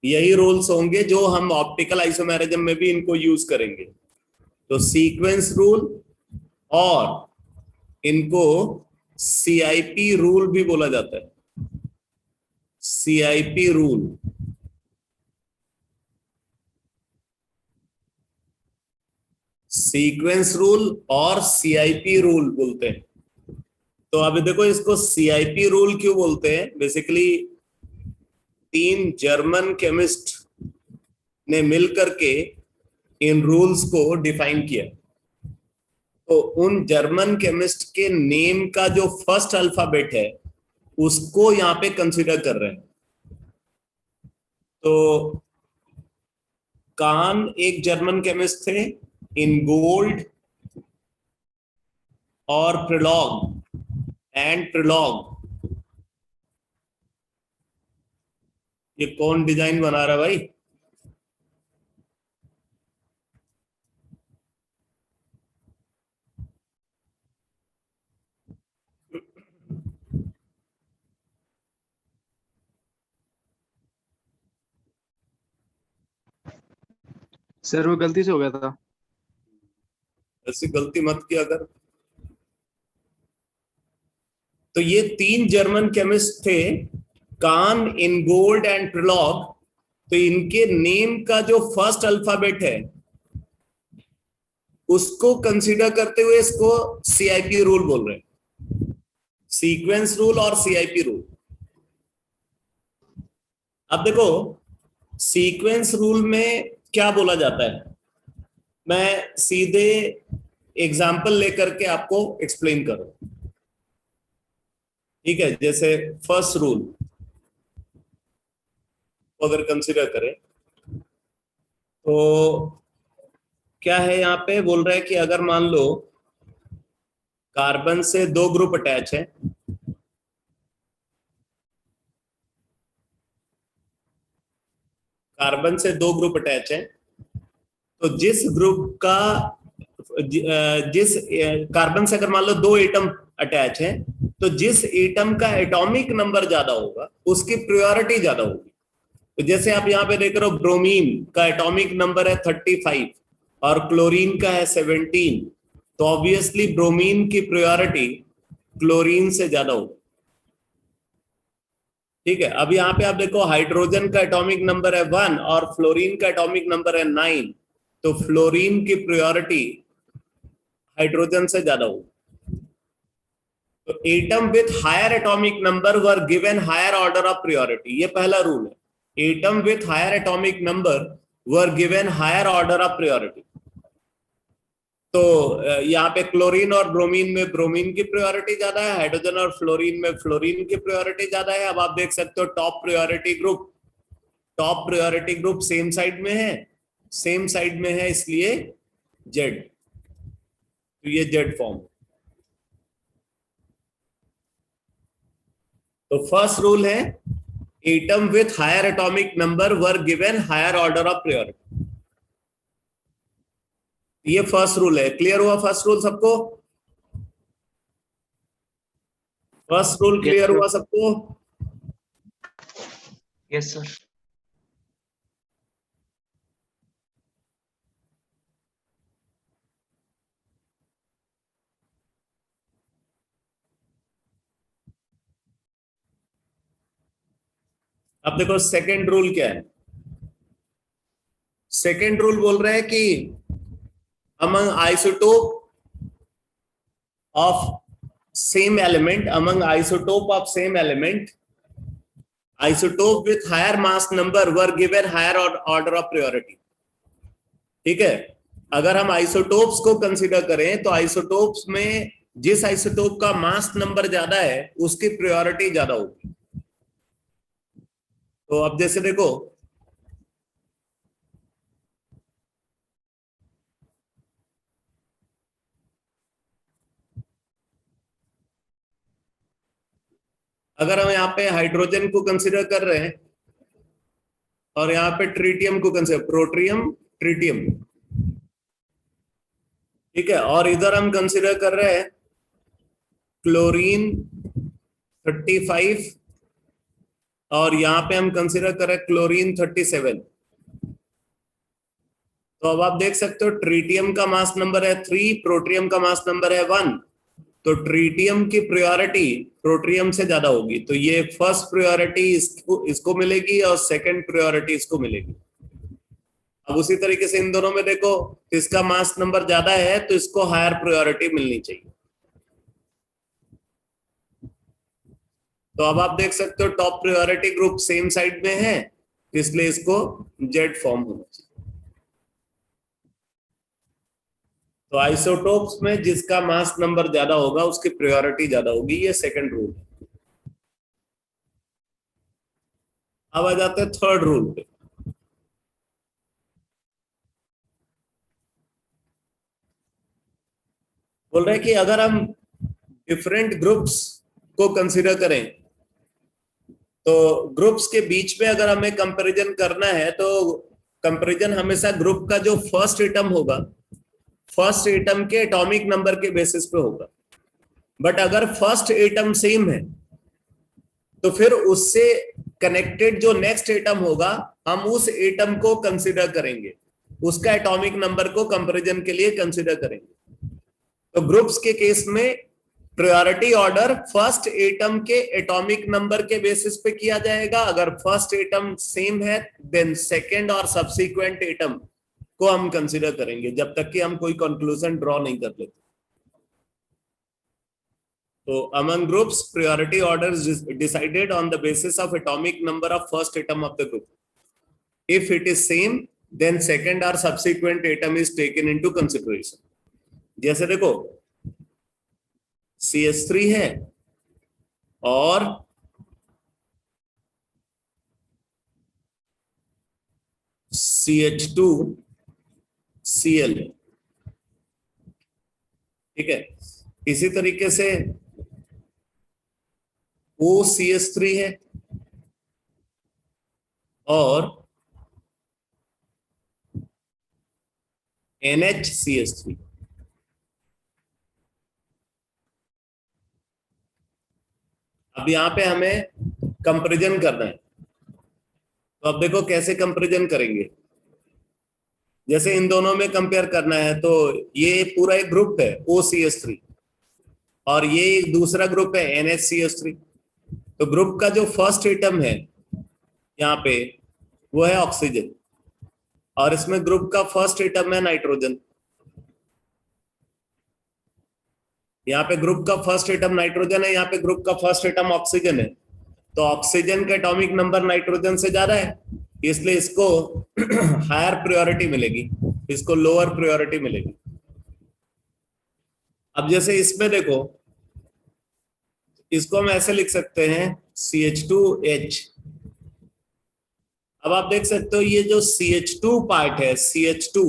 Speaker 1: यही रूल्स होंगे जो हम ऑप्टिकल आइसोमेरिज्म में भी इनको यूज करेंगे। तो सीक्वेंस रूल, और इनको CIP रूल भी बोला जाता है। CIP rule. सीक्वेंस रूल और CIP रूल बोलते हैं। तो अभी देखो, इसको CIP रूल क्यों बोलते हैं? बेसिकली 3 जर्मन केमिस्ट ने मिलकर के इन रूल्स को डिफाइन किया। तो उन जर्मन केमिस्ट के नेम का जो फर्स्ट अल्फाबेट है, उसको यहां पे कंसीडर कर रहे हैं। तो कान एक जर्मन केमिस्ट थे, इनगोल्ड और प्रिलॉग। ये कौन डिजाइन बना रहा है भाई?
Speaker 3: सर वो गलती से हो गया था।
Speaker 1: ऐसी गलती मत किया कर। तो ये 3 जर्मन केमिस्ट थे, कान, इनगोल्ड एंड प्रिलॉग। तो इनके नेम का जो फर्स्ट अल्फाबेट है, उसको कंसीडर करते हुए इसको CIP रूल बोल रहे हैं। सीक्वेंस रूल और CIP रूल। अब देखो, सीक्वेंस रूल में क्या बोला जाता है, मैं सीधे एग्जाम्पल लेकर के आपको एक्सप्लेन करूं। ठीक है, जैसे फर्स्ट रूल अगर कंसीडर करें तो क्या है, यहां पे बोल रहा है कि अगर मान लो कार्बन से 2 ग्रुप अटैच है, कार्बन से 2 ग्रुप अटैच है। तो जिस ग्रुप का जिस कार्बन से अगर मान लो 2 एटम अटैच है, तो जिस एटम का एटॉमिक नंबर ज्यादा होगा उसकी प्रायोरिटी ज्यादा होगी। तो जैसे आप यहाँ पे देख रहे हो, ब्रोमीन का एटॉमिक नंबर है 35 और क्लोरीन का है 17, तो ऑब्वियसली ब्रोमीन की प्रायोरिटी क्लोरीन से ज्यादा होगी। ठीक है, अब यहाँ पे आप देखो, हाइड्रोजन का एटॉमिक नंबर है 1 और फ्लोरीन का एटॉमिक नंबर है 9, तो फ्लोरीन की प्रायोरिटी हाइड्रोजन से ज्यादा होगी। तो atom with higher atomic number were given higher order of priority, ये पहला रूल है। Atom with higher atomic number were given higher order of priority. तो यहाँ पे क्लोरीन और ब्रोमीन में ब्रोमीन की प्रायोरिटी ज्यादा है, हाइड्रोजन और फ्लोरीन में फ्लोरीन की प्रायोरिटी ज्यादा है। अब आप देख सकते हो top priority group same side में है, इसलिए जेड, तो ये जेड फॉर्म। तो फर्स्ट रूल है, atom with higher atomic number were given higher order of priority. ये फर्स्ट रूल है। क्लियर हुआ फर्स्ट रूल सबको? फर्स्ट रूल क्लियर हुआ सबको?
Speaker 2: Yes sir.
Speaker 1: अब देखो सेकंड रूल क्या है। सेकंड रूल बोल रहे हैं कि among isotope of same element, isotope with higher mass number were given higher order of priority। ठीक है, अगर हम आइसोटोप्स को कंसीडर करें तो आइसोटोप्स में जिस आइसोटोप का मास नंबर ज्यादा है उसकी प्रायोरिटी ज्यादा होगी। तो अब जैसे देखो, अगर हम यहाँ पे हाइड्रोजन को कंसीडर कर रहे हैं और यहाँ पे ट्रीटियम को कंसीडर, प्रोट्रियम ट्रीटियम, ठीक है, और इधर हम कंसीडर कर रहे हैं क्लोरीन 35 और यहाँ पे हम कंसीडर कर रहे हैं क्लोरीन 37। तो अब आप देख सकते हो ट्रीटियम का मास नंबर है 3, प्रोट्रियम का मास नंबर है 1, तो ट्रीटियम की प्रायोरिटी प्रोट्रियम से ज्यादा होगी। तो ये फर्स्ट प्रायोरिटी इसको मिलेगी और सेकंड प्रायोरिटी इसको मिलेगी। अब उसी तरीके से इन दोनों में देखो, इसका मास नंबर ज्यादा है तो इसको हायर प्रायोरिटी मिलनी चाहिए। तो अब आप देख सकते हो top priority group same side में है, इसलिए इसको जेड फॉर्म होना चाहिए। तो आइसोटोप्स में जिसका मास नंबर ज्यादा होगा उसकी प्रायोरिटी ज्यादा होगी, ये सेकंड रूल है। अब आ जाते हैं थर्ड रूल पे। बोल रहे हैं कि अगर हम डिफरेंट ग्रुप्स को कंसीडर करें तो ग्रुप्स के बीच में अगर हमें कंपैरिजन करना है तो कंपैरिजन हमेशा ग्रुप का जो फर्स्ट एटम होगा, फर्स्ट एटम के एटॉमिक नंबर के बेसिस पे होगा। बट अगर फर्स्ट एटम सेम है तो फिर उससे कनेक्टेड जो नेक्स्ट एटम होगा हम उस एटम को कंसीडर करेंगे, उसका एटॉमिक नंबर को कंपैरिजन के लिए कंसीडर करेंगे। तो ग्रुप्स के केस में प्रायोरिटी ऑर्डर फर्स्ट एटम के एटॉमिक नंबर के बेसिस पे किया जाएगा। अगर फर्स्ट एटम सेम है देन सेकंड और सब्सिक्वेंट एटम को हम कंसीडर करेंगे जब तक कि हम कोई कंक्लूजन ड्रॉ नहीं कर लेते। तो among groups priority order is decided on the basis of atomic number of first atom of the group. If it is same then second or subsequent atom is taken into consideration। जैसे देखो CH3 है और CH2Cl है, ठीक है। इसी तरीके से OCH3 है और NHCH3। अब यहां पे हमें कंपैरिजन करना है, तो अब देखो कैसे कंपैरिजन करेंगे। जैसे इन दोनों में कंपेयर करना है, तो ये पूरा एक ग्रुप है OCH3 और ये दूसरा ग्रुप है NHCH3। तो ग्रुप का जो फर्स्ट एटम है यहाँ पे वो है ऑक्सीजन, और इसमें ग्रुप का फर्स्ट एटम है नाइट्रोजन। यहाँ पे ग्रुप का फर्स्ट एटम नाइट्रोजन है, यहाँ पे ग्रुप का फर्स्ट एटम ऑक्सीजन है। तो ऑक्सीजन का एटॉमिक नंबर नाइट्रोजन से ज्यादा है, इसलिए इसको हायर प्रायोरिटी मिलेगी, इसको लोअर प्रायोरिटी मिलेगी। अब जैसे इसमें देखो, इसको हम ऐसे लिख सकते हैं CH2H। अब आप देख सकते हो ये जो CH2 पार्ट है, CH2,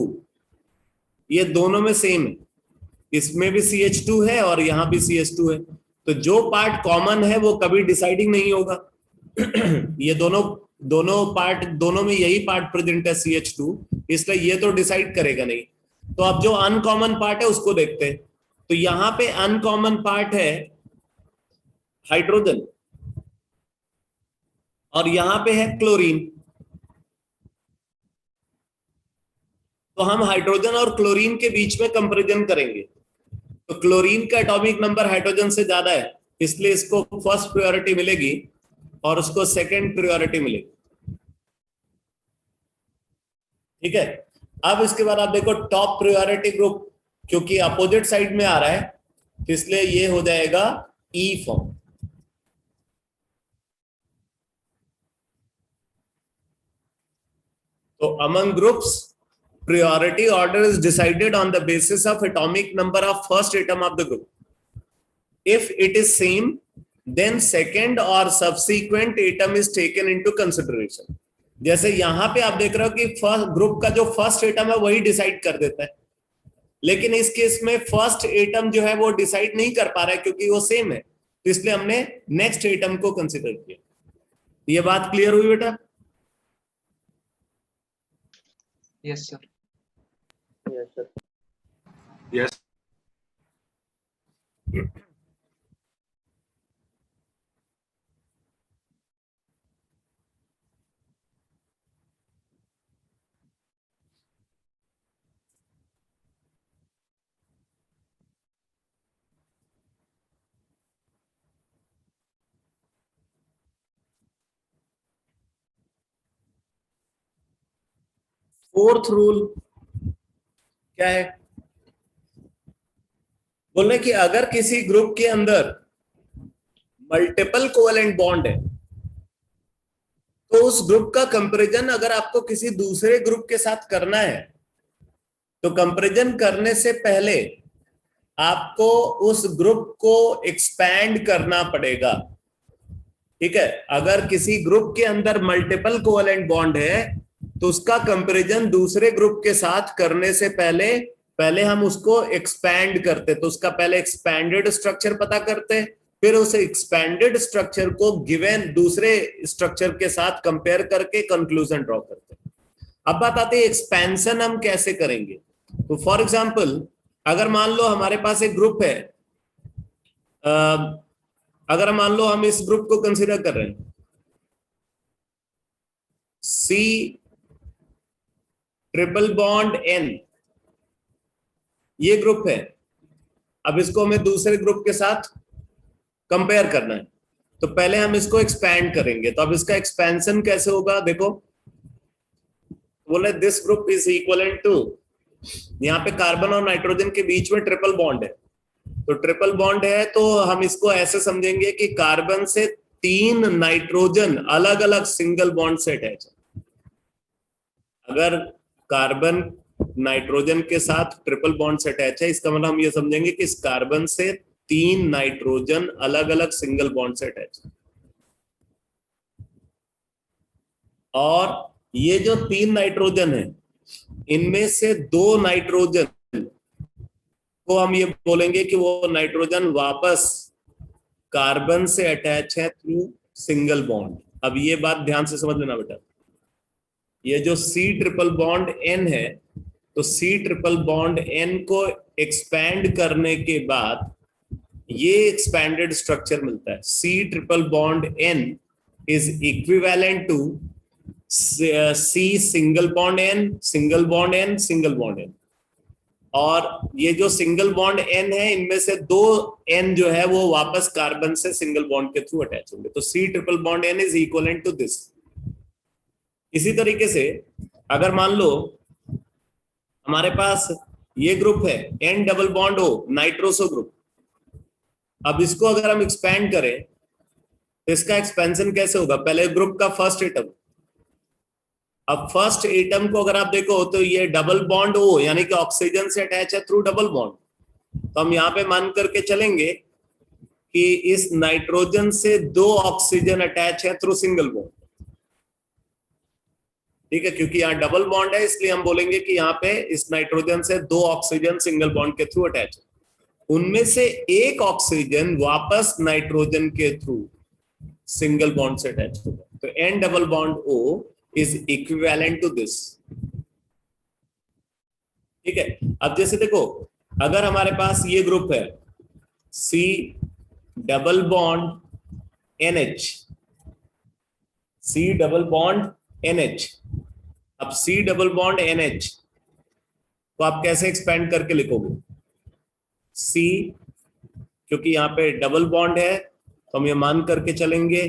Speaker 1: ये दोनों में सेम है, इसमें भी CH2 है और यहां भी CH2 है। तो जो पार्ट कॉमन है वो कभी डिसाइडिंग नहीं होगा। ये दोनों पार्ट, दोनों में यही पार्ट प्रेजेंट है CH2, इसलिए ये तो डिसाइड करेगा नहीं। तो अब जो अनकॉमन पार्ट है उसको देखते हैं। तो यहां पे अनकॉमन पार्ट है हाइड्रोजन और यहां पे है क्लोरीन। तो हम हाइड्रोजन और क्लोरीन के बीच में कंपैरिजन करेंगे। तो क्लोरीन का एटॉमिक नंबर हाइड्रोजन से ज्यादा है, इसलिए इसको फर्स्ट प्रायोरिटी मिलेगी और उसको सेकंड प्रायोरिटी मिलेगी। ठीक है। अब इसके बाद आप देखो टॉप प्रायोरिटी ग्रुप, क्योंकि अपोजिट साइड में आ रहा है, तो इसलिए ये हो जाएगा E फॉर्म। तो among groups, priority order is decided on the basis of atomic number of first atom of the group. If it is same, then second or subsequent atom is taken into consideration. जैसे यहां पे आप देख रहे हो कि first group का जो फर्स्ट एटम है वही डिसाइड कर देता है, लेकिन इस केस में फर्स्ट एटम जो है वो डिसाइड नहीं कर पा रहा है क्योंकि वो सेम है, तो इसलिए हमने नेक्स्ट एटम को कंसिडर किया। ये बात क्लियर हुई बेटा?
Speaker 2: Yes sir.
Speaker 3: Yes.
Speaker 1: Fourth rule क्या है? बोले कि अगर किसी ग्रुप के अंदर मल्टीपल कोवेलेंट बॉन्ड है, तो उस ग्रुप का कंपैरिजन अगर आपको किसी दूसरे ग्रुप के साथ करना है, तो कंपैरिजन करने से पहले आपको उस ग्रुप को एक्सपैंड करना पड़ेगा। ठीक है। अगर किसी ग्रुप के अंदर मल्टीपल कोवेलेंट बॉन्ड है, तो उसका कंपैरिजन दूसरे ग्रुप के साथ करने से पहले हम उसको एक्सपैंड करते। तो उसका पहले एक्सपैंडेड स्ट्रक्चर पता करते, फिर उस एक्सपैंडेड स्ट्रक्चर को गिवन दूसरे स्ट्रक्चर के साथ कंपेयर करके कंक्लूजन ड्रॉ करते। अब बात आती है एक्सपेंशन हम कैसे करेंगे। तो फॉर एग्जांपल, अगर मान लो हमारे पास एक ग्रुप है, अगर मान लो हम इस ग्रुप को कंसीडर कर रहे हैं C ट्रिपल बॉन्ड N, ये ग्रुप है। अब इसको हमें दूसरे ग्रुप के साथ कंपेयर करना है, तो पहले हम इसको एक्सपैंड करेंगे। तो अब इसका एक्सपेंशन कैसे होगा, देखो बोले this group is equivalent to, यहाँ पे कार्बन और नाइट्रोजन के बीच में ट्रिपल बॉन्ड है। तो ट्रिपल बॉन्ड है तो हम इसको ऐसे समझेंगे कि कार्बन से 3 नाइट्रोजन अलग अलग सिंगल बॉन्ड से अटैच है। अगर कार्बन नाइट्रोजन के साथ ट्रिपल बॉन्ड से अटैच है, इसका मतलब हम ये समझेंगे कि इस कार्बन से 3 नाइट्रोजन अलग अलग सिंगल बॉन्ड से अटैच है। और ये जो 3 नाइट्रोजन है, इनमें से 2 नाइट्रोजन तो हम ये बोलेंगे कि वो नाइट्रोजन वापस कार्बन से अटैच है थ्रू सिंगल बॉन्ड। अब ये बात ध्यान से समझ लेना बेटा, ये जो C ट्रिपल बॉन्ड N है, तो C ट्रिपल बॉन्ड N को एक्सपैंड करने के बाद ये एक्सपैंडेड स्ट्रक्चर मिलता है। C triple bond N is equivalent to C single bond N, single bond N, single bond N। और ये जो सिंगल बॉन्ड N है, इनमें से 2 N जो है वो वापस कार्बन से सिंगल बॉन्ड के थ्रू अटैच होंगे। तो C triple bond N is equivalent to this. इसी तरीके से अगर मान लो हमारे पास ये ग्रुप है N double bond O, nitroso group. अब इसको अगर हम एक्सपैंड करें तो इसका एक्सपेंशन कैसे होगा? पहले ग्रुप का फर्स्ट एटम, अब फर्स्ट एटम को अगर आप देखो तो ये डबल बॉन्ड O यानी कि ऑक्सीजन से अटैच है थ्रू डबल बॉन्ड। तो हम यहां पे मान करके चलेंगे कि इस नाइट्रोजन से 2 ऑक्सीजन अटैच है थ्रू सिंगल बॉन्ड। ठीक है, क्योंकि यहाँ डबल बॉन्ड है इसलिए हम बोलेंगे कि यहाँ पे इस नाइट्रोजन से 2 ऑक्सीजन सिंगल बॉन्ड के थ्रू अटैच है। उनमें से एक ऑक्सीजन वापस नाइट्रोजन के थ्रू सिंगल बॉन्ड से अटैच होगा। तो N double bond O is equivalent to this. ठीक है, अब जैसे देखो अगर हमारे पास ये ग्रुप है C double bond NH, C double bond NH। अब C डबल बॉन्ड NH तो आप कैसे एक्सपेंड करके लिखोगे? C, क्योंकि यहाँ पे डबल बॉन्ड है तो हम ये मान करके चलेंगे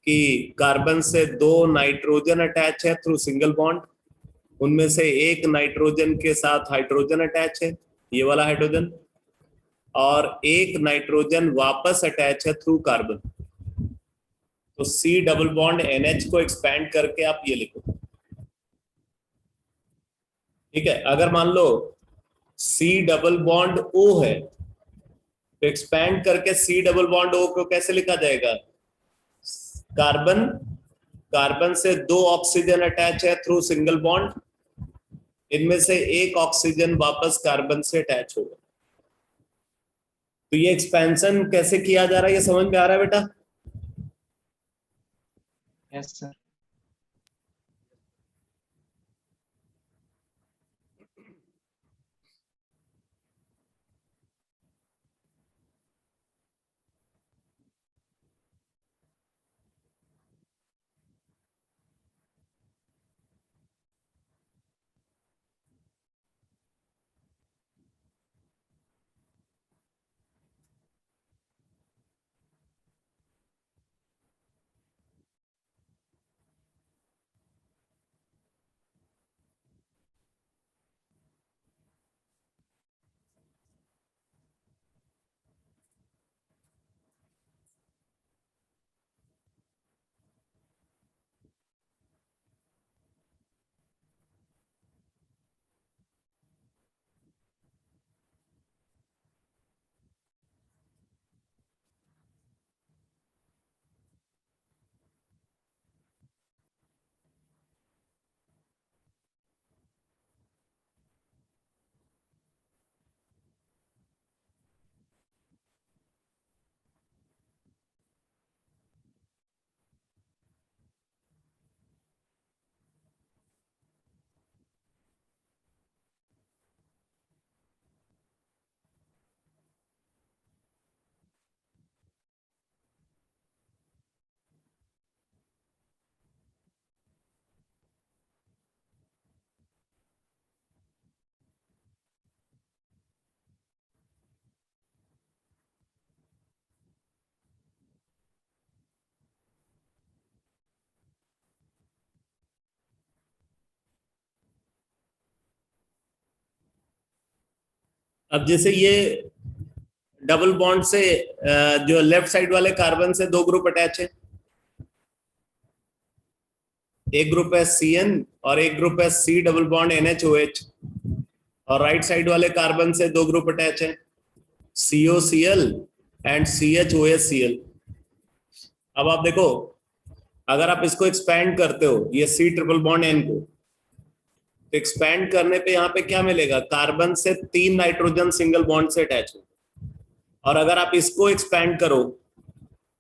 Speaker 1: कि कार्बन से 2 नाइट्रोजन अटैच है थ्रू सिंगल बॉन्ड। उनमें से एक नाइट्रोजन के साथ हाइड्रोजन अटैच है, ये वाला हाइड्रोजन, और एक नाइट्रोजन वापस अटैच है थ्रू कार्बन। तो C डबल बॉन्ड NH को एक्सपैंड करके आप ये लिखो। ठीक है, अगर मान लो C डबल बॉन्ड O है तो एक्सपैंड करके C डबल बॉन्ड O को कैसे लिखा जाएगा? कार्बन, कार्बन से 2 ऑक्सीजन अटैच है थ्रू सिंगल बॉन्ड, इनमें से एक ऑक्सीजन वापस कार्बन से अटैच होगा। तो ये एक्सपेंशन कैसे किया जा रहा है, ये समझ में आ रहा है बेटा?
Speaker 2: Yes sir.
Speaker 1: अब जैसे ये डबल बॉन्ड से जो लेफ्ट साइड वाले कार्बन से 2 ग्रुप अटैच है, एक ग्रुप है CN और एक ग्रुप है C डबल बॉन्ड NHOH, और राइट साइड वाले कार्बन से 2 ग्रुप अटैच है COCl एंड CHOHCl। अब आप देखो अगर आप इसको एक्सपैंड करते हो ये C ट्रिपल बॉन्ड N को, तो एक्सपैंड करने पे यहाँ पे क्या मिलेगा, कार्बन से 3 नाइट्रोजन सिंगल बॉन्ड से अटैच हो, और अगर आप इसको एक्सपैंड करो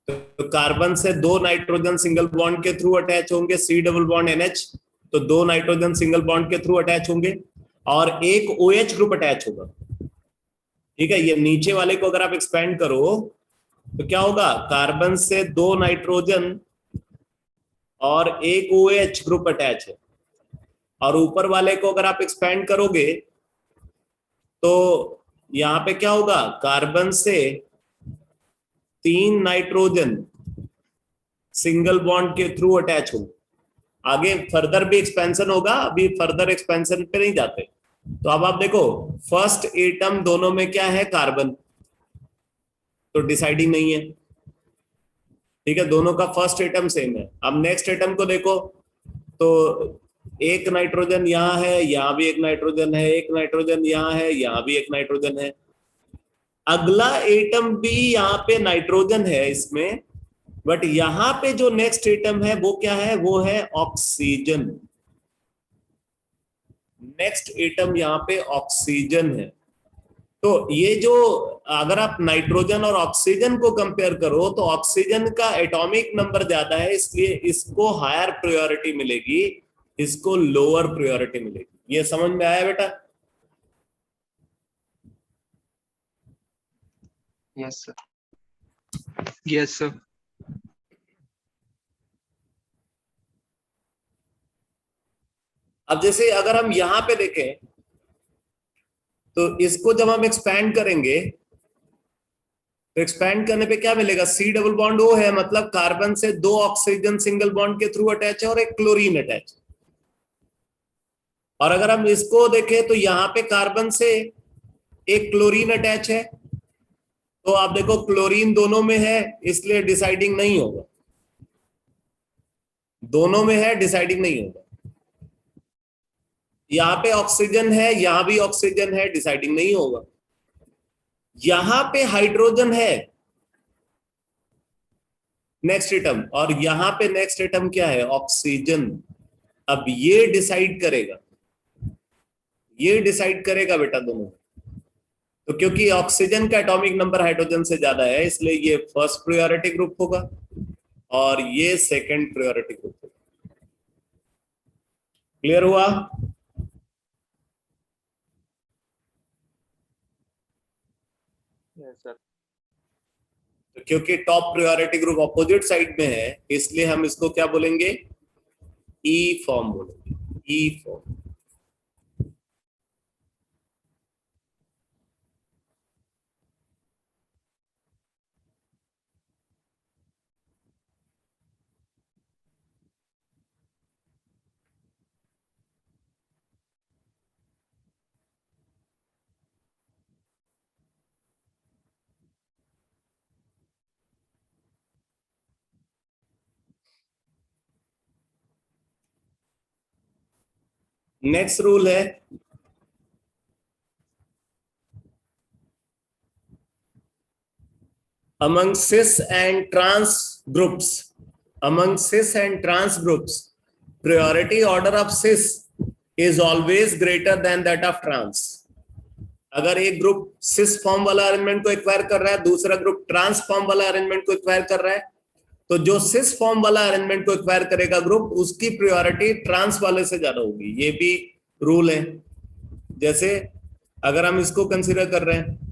Speaker 1: तो कार्बन से 2 नाइट्रोजन सिंगल बॉन्ड के थ्रू अटैच होंगे, C डबल बॉन्ड NH, तो 2 नाइट्रोजन सिंगल बॉन्ड के थ्रू अटैच होंगे और एक OH ग्रुप अटैच होगा। ठीक है, ये नीचे वाले को अगर आप एक्सपैंड करो तो क्या होगा, कार्बन से 2 नाइट्रोजन और एक OH ग्रुप अटैच है, और ऊपर वाले को अगर आप एक्सपैंड करोगे तो यहां पे क्या होगा, कार्बन से 3 नाइट्रोजन सिंगल बॉन्ड के थ्रू अटैच हो। आगे फर्दर भी एक्सपेंशन होगा, अभी फर्दर एक्सपेंशन पे नहीं जाते। तो अब आप देखो, फर्स्ट एटम दोनों में क्या है, कार्बन, तो डिसाइडिंग नहीं है। ठीक है, दोनों का फर्स्ट एटम सेम है। अब नेक्स्ट एटम को देखो, तो एक नाइट्रोजन यहाँ है, यहाँ भी एक नाइट्रोजन है, एक नाइट्रोजन यहाँ है, यहाँ भी एक नाइट्रोजन है। अगला एटम भी यहाँ पे नाइट्रोजन है इसमें, बट यहां पे जो नेक्स्ट एटम है वो क्या है, वो है ऑक्सीजन। नेक्स्ट एटम यहाँ पे ऑक्सीजन है। तो ये जो, अगर आप नाइट्रोजन और ऑक्सीजन को कंपेयर करो तो ऑक्सीजन का एटॉमिक नंबर ज्यादा है, इसलिए इसको हायर प्रायोरिटी मिलेगी, इसको लोअर प्रायोरिटी मिलेगी। ये समझ में आया बेटा?
Speaker 2: Yes sir.
Speaker 3: Yes sir.
Speaker 1: अब जैसे अगर हम यहां पे देखें तो इसको जब हम एक्सपैंड करेंगे तो एक्सपैंड करने पे क्या मिलेगा, C डबल बॉन्ड O है, मतलब कार्बन से 2 ऑक्सीजन सिंगल बॉन्ड के थ्रू अटैच है और एक क्लोरीन अटैच। और अगर हम इसको देखें तो यहां पे कार्बन से एक क्लोरीन अटैच है, तो आप देखो क्लोरीन दोनों में है, इसलिए डिसाइडिंग नहीं होगा। दोनों में है, डिसाइडिंग नहीं होगा। यहां पे ऑक्सीजन है, यहां भी ऑक्सीजन है, डिसाइडिंग नहीं होगा। यहां पे हाइड्रोजन है नेक्स्ट एटम, और यहां पे नेक्स्ट एटम क्या है, ऑक्सीजन। अब ये डिसाइड करेगा, ये डिसाइड करेगा बेटा दोनों। तो क्योंकि ऑक्सीजन का एटॉमिक नंबर हाइड्रोजन से ज्यादा है, इसलिए ये फर्स्ट प्रायोरिटी ग्रुप होगा और ये सेकंड प्रायोरिटी ग्रुप होगा। क्लियर हुआ?
Speaker 3: Yes sir.
Speaker 1: तो क्योंकि top priority group opposite side में है, इसलिए हम इसको क्या बोलेंगे, ई फॉर्म बोलेंगे, ई फॉर्म। नेक्स्ट रूल है, among cis and trans groups, among cis and trans groups, priority order of cis is always greater than that of trans. अगर एक ग्रुप सिस फॉर्म वाला अरेंजमेंट को एक्वायर कर रहा है, दूसरा ग्रुप ट्रांस फॉर्म वाला अरेंजमेंट को एक्वायर कर रहा है, तो जो सिस फॉर्म वाला अरेंजमेंट को एक्वायर करेगा ग्रुप, उसकी प्रायोरिटी ट्रांस वाले से ज्यादा होगी। ये भी रूल है। जैसे अगर हम इसको कंसीडर कर रहे हैं,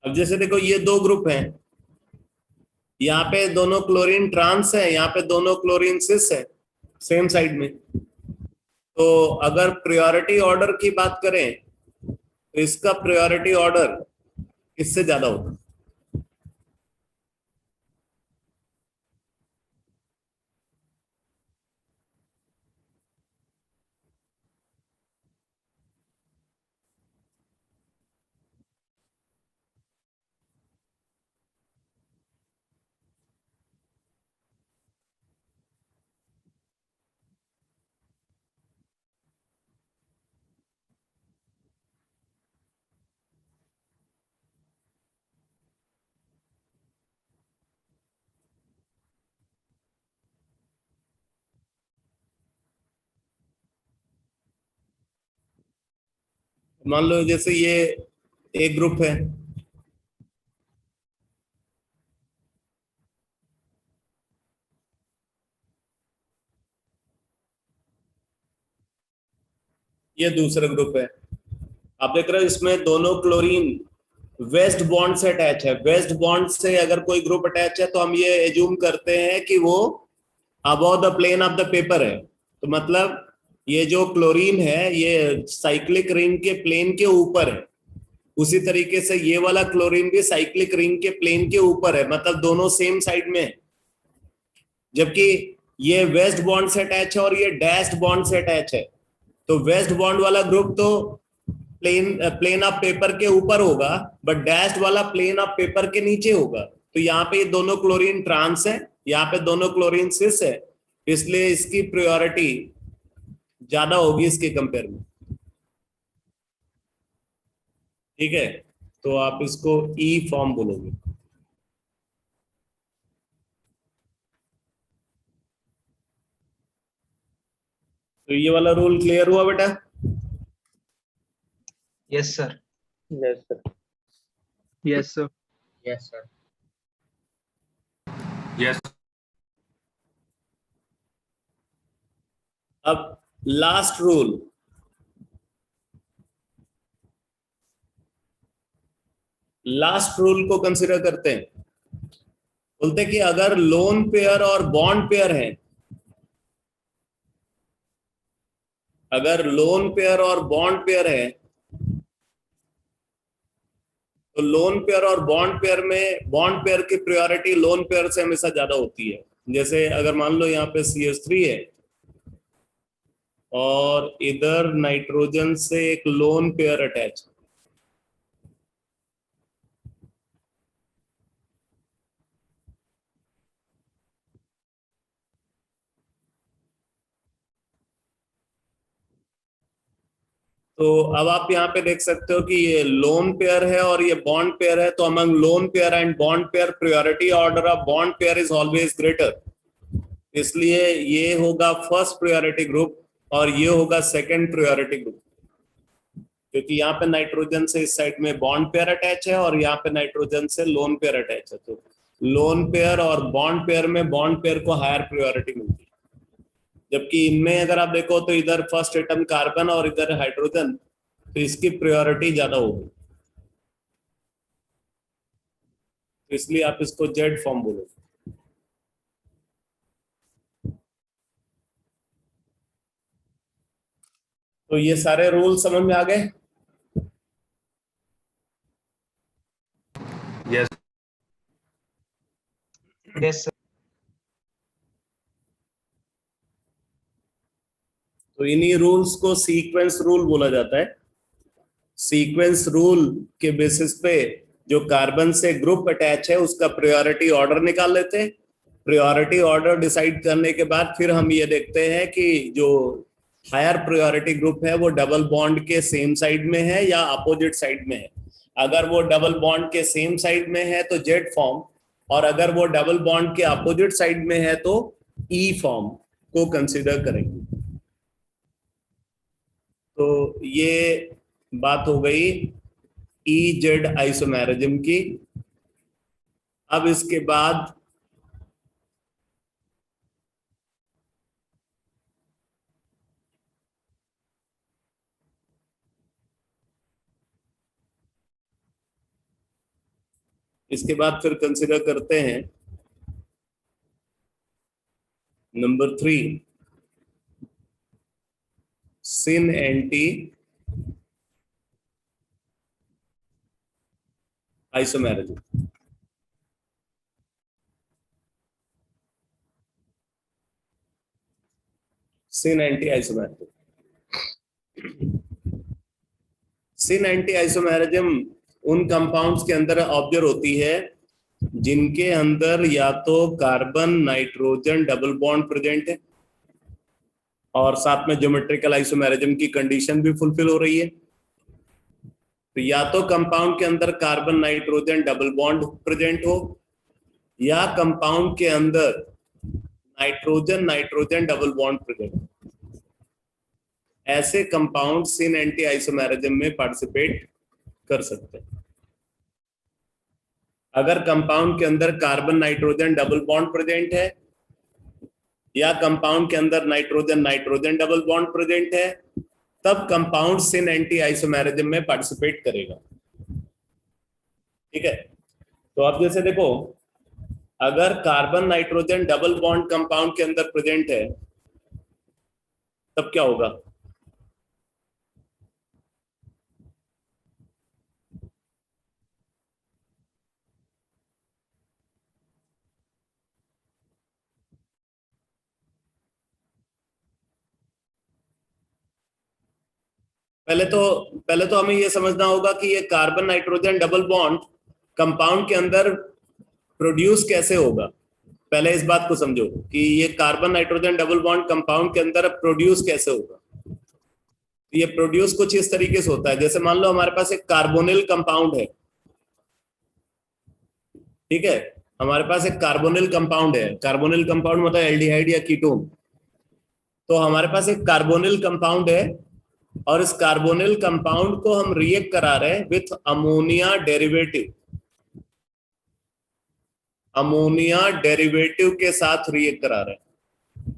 Speaker 1: अब जैसे देखो ये दो ग्रुप हैं, यहाँ पे दोनों क्लोरीन ट्रांस है, यहाँ पे दोनों क्लोरीन सिस है, सेम साइड में। तो अगर प्रायोरिटी ऑर्डर की बात करें तो इसका प्रायोरिटी ऑर्डर इससे ज्यादा होगा। मान लो जैसे ये एक ग्रुप है, ये दूसरा ग्रुप है। आप देख रहे हो इसमें दोनों क्लोरीन वेस्ट बॉन्ड से अटैच है। वेस्ट बॉन्ड से अगर कोई ग्रुप अटैच है तो हम ये एज्यूम करते हैं कि वो above the plane of the paper है। तो मतलब ये जो क्लोरीन है ये साइक्लिक रिंग के प्लेन के ऊपर है। उसी तरीके से ये वाला क्लोरीन भी साइक्लिक रिंग के प्लेन के ऊपर है, मतलब दोनों सेम साइड में है। जबकि ये वेस्ट बॉन्ड से अटैच है और ये डैश्ड बॉन्ड से अटैच है। तो वेस्ट बॉन्ड वाला ग्रुप तो प्लेन ऑफ पेपर के ऊपर होगा, बट डैश्ड वाला प्लेन ऑफ पेपर के नीचे होगा। तो यहाँ पे ये दोनों क्लोरीन ट्रांस है, यहाँ पे दोनों क्लोरीन सिस है, इसलिए इसकी प्रायोरिटी ज्यादा होगी इसके कंपेयर में। ठीक है, तो आप इसको ई फॉर्म बोलोगे। तो ये वाला रूल क्लियर हुआ बेटा?
Speaker 2: Yes sir.
Speaker 4: Yes, sir.
Speaker 3: Yes, sir.
Speaker 4: Yes, sir.
Speaker 3: Yes.
Speaker 1: अब लास्ट रूल, लास्ट रूल को कंसीडर करते हैं। बोलते हैं कि अगर लोन पेयर और बॉन्ड पेयर है, अगर लोन पेयर और बॉन्ड पेयर है, तो लोन पेयर और बॉन्ड पेयर में बॉन्ड पेयर की प्रायोरिटी लोन पेयर से हमेशा ज्यादा होती है। जैसे अगर मान लो यहाँ पे CH3 है और इधर नाइट्रोजन से एक लोन पेयर अटैच, तो अब आप यहाँ पे देख सकते हो कि ये लोन पेयर है और ये बॉन्ड पेयर है। तो among lone pair and bond pair priority order of bond pair is always greater, इसलिए ये होगा फर्स्ट प्रायोरिटी ग्रुप और ये होगा सेकंड प्रायोरिटी ग्रुप, क्योंकि यहाँ पे नाइट्रोजन से इस साइड में बॉन्ड पेयर अटैच है और यहाँ पे नाइट्रोजन से लोन पेयर अटैच है। तो लोन पेयर और बॉन्ड पेयर में बॉन्ड पेयर को हायर प्रायोरिटी मिलती है। जबकि इनमें अगर आप देखो तो इधर फर्स्ट एटम कार्बन और इधर हाइड्रोजन, तो इसकी प्रायोरिटी ज्यादा होगी, तो इसलिए आप इसको जेड फॉर्म बोलोगे। तो ये सारे रूल समझ में आ गए?
Speaker 3: Yes.
Speaker 2: Yes sir.
Speaker 1: तो इन्हीं रूल्स को सीक्वेंस रूल बोला जाता है। सीक्वेंस रूल के बेसिस पे जो कार्बन से ग्रुप अटैच है उसका प्रायोरिटी ऑर्डर निकाल लेते हैं। प्रायोरिटी ऑर्डर डिसाइड करने के बाद फिर हम ये देखते हैं कि जो हायर प्रायोरिटी ग्रुप है वो डबल बॉन्ड के सेम साइड में है या अपोजिट साइड में है। अगर वो डबल बॉन्ड के सेम साइड में है तो जेड फॉर्म, और अगर वो डबल बॉन्ड के अपोजिट साइड में है तो ई फॉर्म को कंसीडर करेंगे। तो ये बात हो गई ई जेड आइसोमेरिज्म की। अब इसके बाद फिर कंसीडर करते हैं नंबर 3, सिन एंटी आइसोमेरिज्म। सिन एंटी आइसोमेरिज्म, सिन एंटी आइसोमेरिज्म उन कंपाउंड्स के अंदर ऑब्जर्व होती है जिनके अंदर या तो carbon nitrogen double bond present है और साथ में ज्योमेट्रिकल आइसोमेरिज्म की कंडीशन भी फुलफिल हो रही है। तो या तो कंपाउंड के अंदर carbon nitrogen double bond present हो या कंपाउंड के अंदर nitrogen nitrogen double bond present हो। ऐसे कंपाउंड सिन एंटी आइसोमेरिज्म में पार्टिसिपेट कर सकते हैं। अगर कंपाउंड के अंदर carbon nitrogen double bond present है या कंपाउंड के अंदर nitrogen nitrogen double bond present है, तब कंपाउंड सिन एंटी आइसोमेरिज्म में पार्टिसिपेट करेगा। ठीक है, तो अब जैसे देखो, अगर carbon nitrogen double bond compound के अंदर प्रेजेंट है तब क्या होगा? पहले तो हमें यह समझना होगा कि ये carbon nitrogen double bond compound के अंदर प्रोड्यूस कैसे होगा। पहले इस बात को समझो कि ये carbon nitrogen double bond compound के अंदर प्रोड्यूस कैसे होगा। ये प्रोड्यूस कुछ इस तरीके से होता है, जैसे मान लो हमारे पास एक कार्बोनिल कंपाउंड है। ठीक है, हमारे पास एक कार्बोनिल कंपाउंड है। कार्बोनिल कंपाउंड मतलब एल्डिहाइड या कीटोन। तो हमारे पास एक कार्बोनिल कंपाउंड है और इस कार्बोनिल कंपाउंड को हम रिएक्ट करा रहे हैं with ammonia derivative. Ammonia derivative के साथ रिएक्ट करा रहे हैं।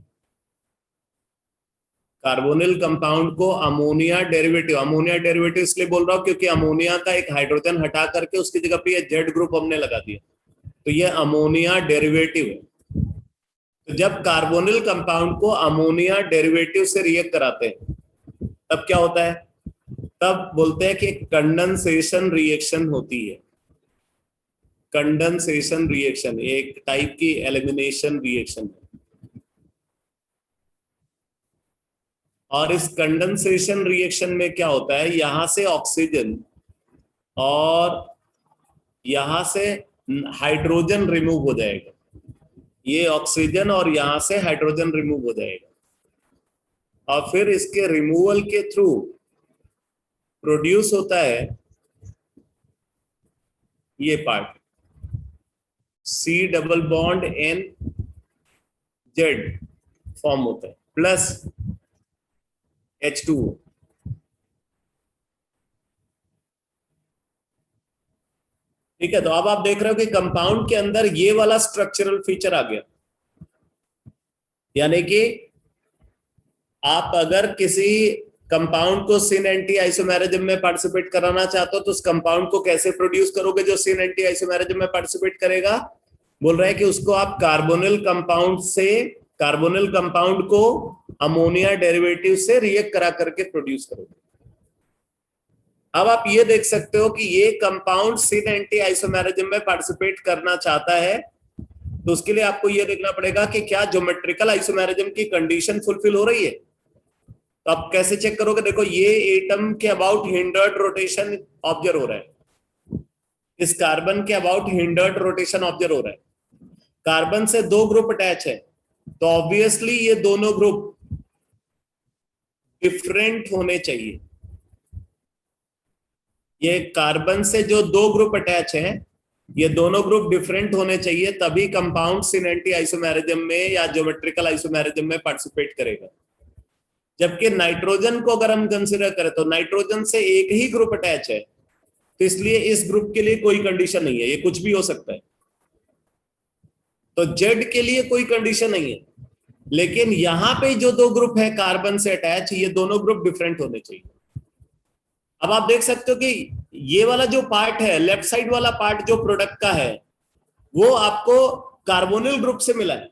Speaker 1: कार्बोनिल कंपाउंड को अमोनिया डेरिवेटिव इसलिए बोल रहा हूं क्योंकि अमोनिया का एक हाइड्रोजन हटा करके उसकी जगह पे ये जेड ग्रुप हमने लगा दिया, तो ये अमोनिया डेरिवेटिव है। तो जब कार्बोनिल कंपाउंड को अमोनिया डेरिवेटिव से रिएक्ट कराते हैं तब क्या होता है? तब बोलते हैं कि कंडेंसेशन रिएक्शन होती है। कंडेंसेशन रिएक्शन एक टाइप की एलिमिनेशन रिएक्शन है। और इस कंडेंसेशन रिएक्शन में क्या होता है, यहां से ऑक्सीजन और यहां से हाइड्रोजन रिमूव हो जाएगा। ये ऑक्सीजन और यहां से हाइड्रोजन रिमूव हो जाएगा और फिर इसके रिमूवल के थ्रू प्रोड्यूस होता है ये part C double bond NZ form होता है प्लस H2O। ठीक है, तो अब आप देख रहे हो कि कंपाउंड के अंदर ये वाला स्ट्रक्चरल फीचर आ गया। यानी कि आप अगर किसी कंपाउंड को सिन एंटी आइसोमेरिज्म में पार्टिसिपेट कराना चाहते हो तो उस कंपाउंड को कैसे प्रोड्यूस करोगे जो सिन एंटी आइसोमेरिज्म में पार्टिसिपेट करेगा? बोल रहा है कि उसको आप कार्बोनिल कंपाउंड से, कार्बोनिल कंपाउंड को अमोनिया डेरिवेटिव से रिएक्ट करा करके प्रोड्यूस करोगे। अब आप ये देख सकते हो कि ये कंपाउंड सिन एंटी आइसोमेरिज्म में पार्टिसिपेट करना चाहता है, तो उसके लिए आपको ये देखना पड़ेगा कि क्या ज्योमेट्रिकल आइसोमेरिज्म की कंडीशन फुलफिल हो रही है। तो आप कैसे चेक करोगे? देखो, ये एटम के अबाउट हिंडर्ड रोटेशन ऑब्जर्व हो रहा है, इस कार्बन के अबाउट हिंडर्ड रोटेशन ऑब्जर्व हो रहा है। कार्बन से दो ग्रुप अटैच है, तो ऑब्वियसली ये दोनों ग्रुप डिफरेंट होने चाहिए। ये कार्बन से जो दो ग्रुप अटैच हैं, ये दोनों ग्रुप डिफरेंट होने चाहिए, तभी कंपाउंड सिन एंटी आइसोमेरिज्म में या ज्योमेट्रिकल आइसोमेरिज्म में पार्टिसिपेट करेगा। जबकि नाइट्रोजन को अगर हम कंसीडर करें तो नाइट्रोजन से एक ही ग्रुप अटैच है, तो इसलिए इस ग्रुप के लिए कोई कंडीशन नहीं है, ये कुछ भी हो सकता है। तो जेड के लिए कोई कंडीशन नहीं है, लेकिन यहां पे जो दो ग्रुप है कार्बन से अटैच, ये दोनों ग्रुप डिफरेंट होने चाहिए। अब आप देख सकते हो कि ये वाला जो पार्ट है, लेफ्ट साइड वाला पार्ट जो प्रोडक्ट का है, वो आपको कार्बोनिल ग्रुप से मिला है।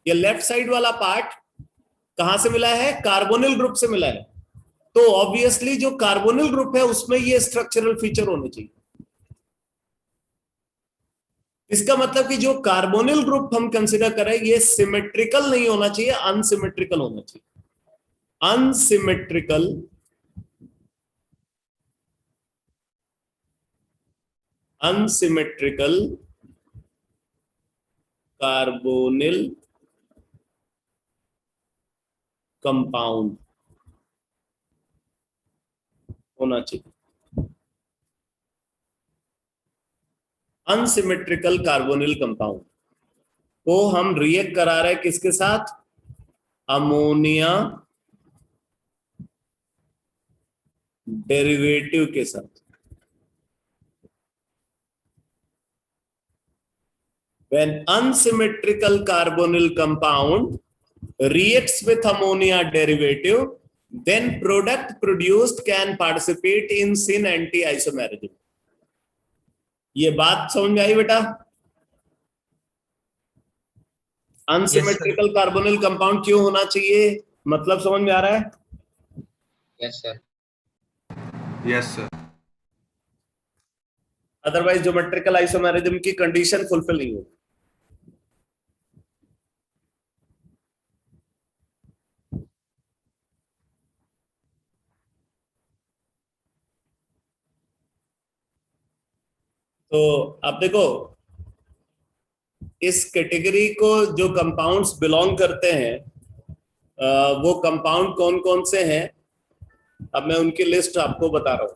Speaker 1: ये लेफ्ट साइड वाला पार्ट कहां से मिला है? कार्बोनिल ग्रुप से मिला है। तो ऑब्वियसली जो कार्बोनिल ग्रुप है उसमें ये स्ट्रक्चरल फीचर होने चाहिए। इसका मतलब कि जो कार्बोनिल ग्रुप हम कंसीडर करें ये सिमेट्रिकल नहीं होना चाहिए, अनसिमेट्रिकल होना चाहिए। अनसिमेट्रिकल कार्बोनिल कंपाउंड होना चाहिए। अनसिमेट्रिकल कार्बोनिल कंपाउंड को हम रिएक्ट करा रहे हैं किसके साथ? अमोनिया डेरिवेटिव के साथ। When unsymmetrical carbonyl compound reacts with ammonia derivative, then product produced can participate in syn anti-isomerism. ये बात समझ में आई बेटा? अनसिमेट्रिकल कार्बोनिल कंपाउंड क्यों होना चाहिए, मतलब समझ में आ रहा है?
Speaker 4: Yes, sir.
Speaker 5: Yes, sir.
Speaker 1: Otherwise geometrical isomerism की कंडीशन फुलफिल नहीं होगी। तो आप देखो, इस कैटेगरी को जो कंपाउंड्स बिलोंग करते हैं, वो कंपाउंड कौन कौन से हैं, अब मैं उनकी लिस्ट आपको बता रहा हूं।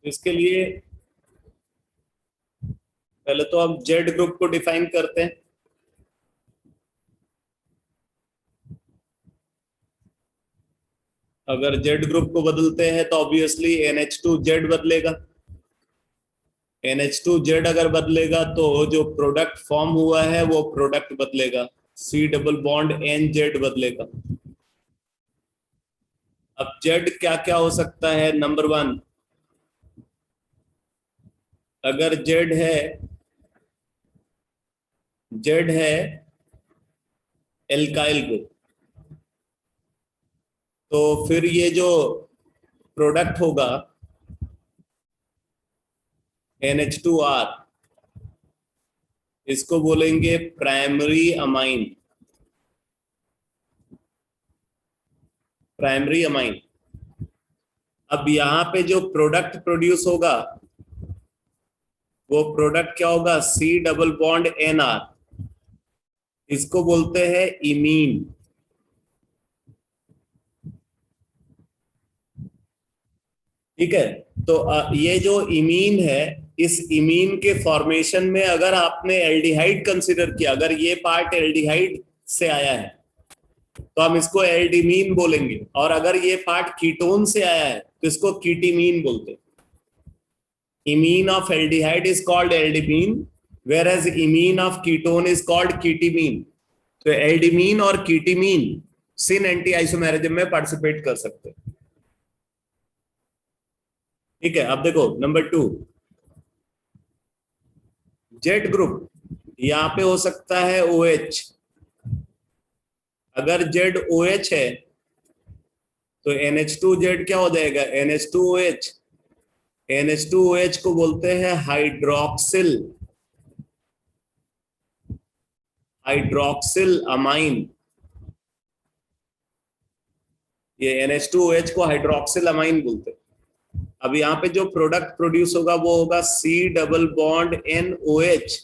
Speaker 1: इसके लिए पहले तो हम जेड ग्रुप को डिफाइन करते हैं। अगर जेड ग्रुप को बदलते हैं तो ऑब्वियसली NH2Z बदलेगा। NH2Z अगर बदलेगा तो जो प्रोडक्ट फॉर्म हुआ है वो प्रोडक्ट बदलेगा, C डबल बॉन्ड NZ बदलेगा। अब Z क्या क्या हो सकता है? नंबर 1, अगर Z है एल्काइल ग्रुप, तो फिर ये जो प्रोडक्ट होगा NH2R, इसको बोलेंगे प्राइमरी अमाइन। Primary amine. अब यहां पे जो प्रोडक्ट प्रोड्यूस होगा वो प्रोडक्ट क्या होगा? C डबल बॉन्ड NR, इसको बोलते हैं इमीन। ठीक है, तो ये जो इमीन है, इस इमीन के फॉर्मेशन में अगर आपने एल्डिहाइड कंसीडर किया, अगर ये पार्ट एल्डिहाइड से आया है तो हम इसको एल्डिमीन बोलेंगे, और अगर ये पार्ट कीटोन से आया है तो इसको कीटीमीन बोलते हैं। Imine of aldehyde is called aldimine, whereas imine of ketone is called ketimine. तो एल्डिमीन और कीटीमीन सिन एंटी आइसोमेरिज्म में पार्टिसिपेट कर सकते हैं। ठीक है, अब देखो नंबर 2, जेड ग्रुप, यहां पे हो सकता है OH। अगर जेड OH है तो NH2Z क्या हो जाएगा? NH2OH। NH2OH को बोलते हैं हाइड्रोक्सिल अमाइन। ये NH2OH को हाइड्रोक्सिल अमाइन बोलते हैं। अब यहाँ पे जो प्रोडक्ट प्रोड्यूस होगा वो होगा C डबल बॉन्ड NOH।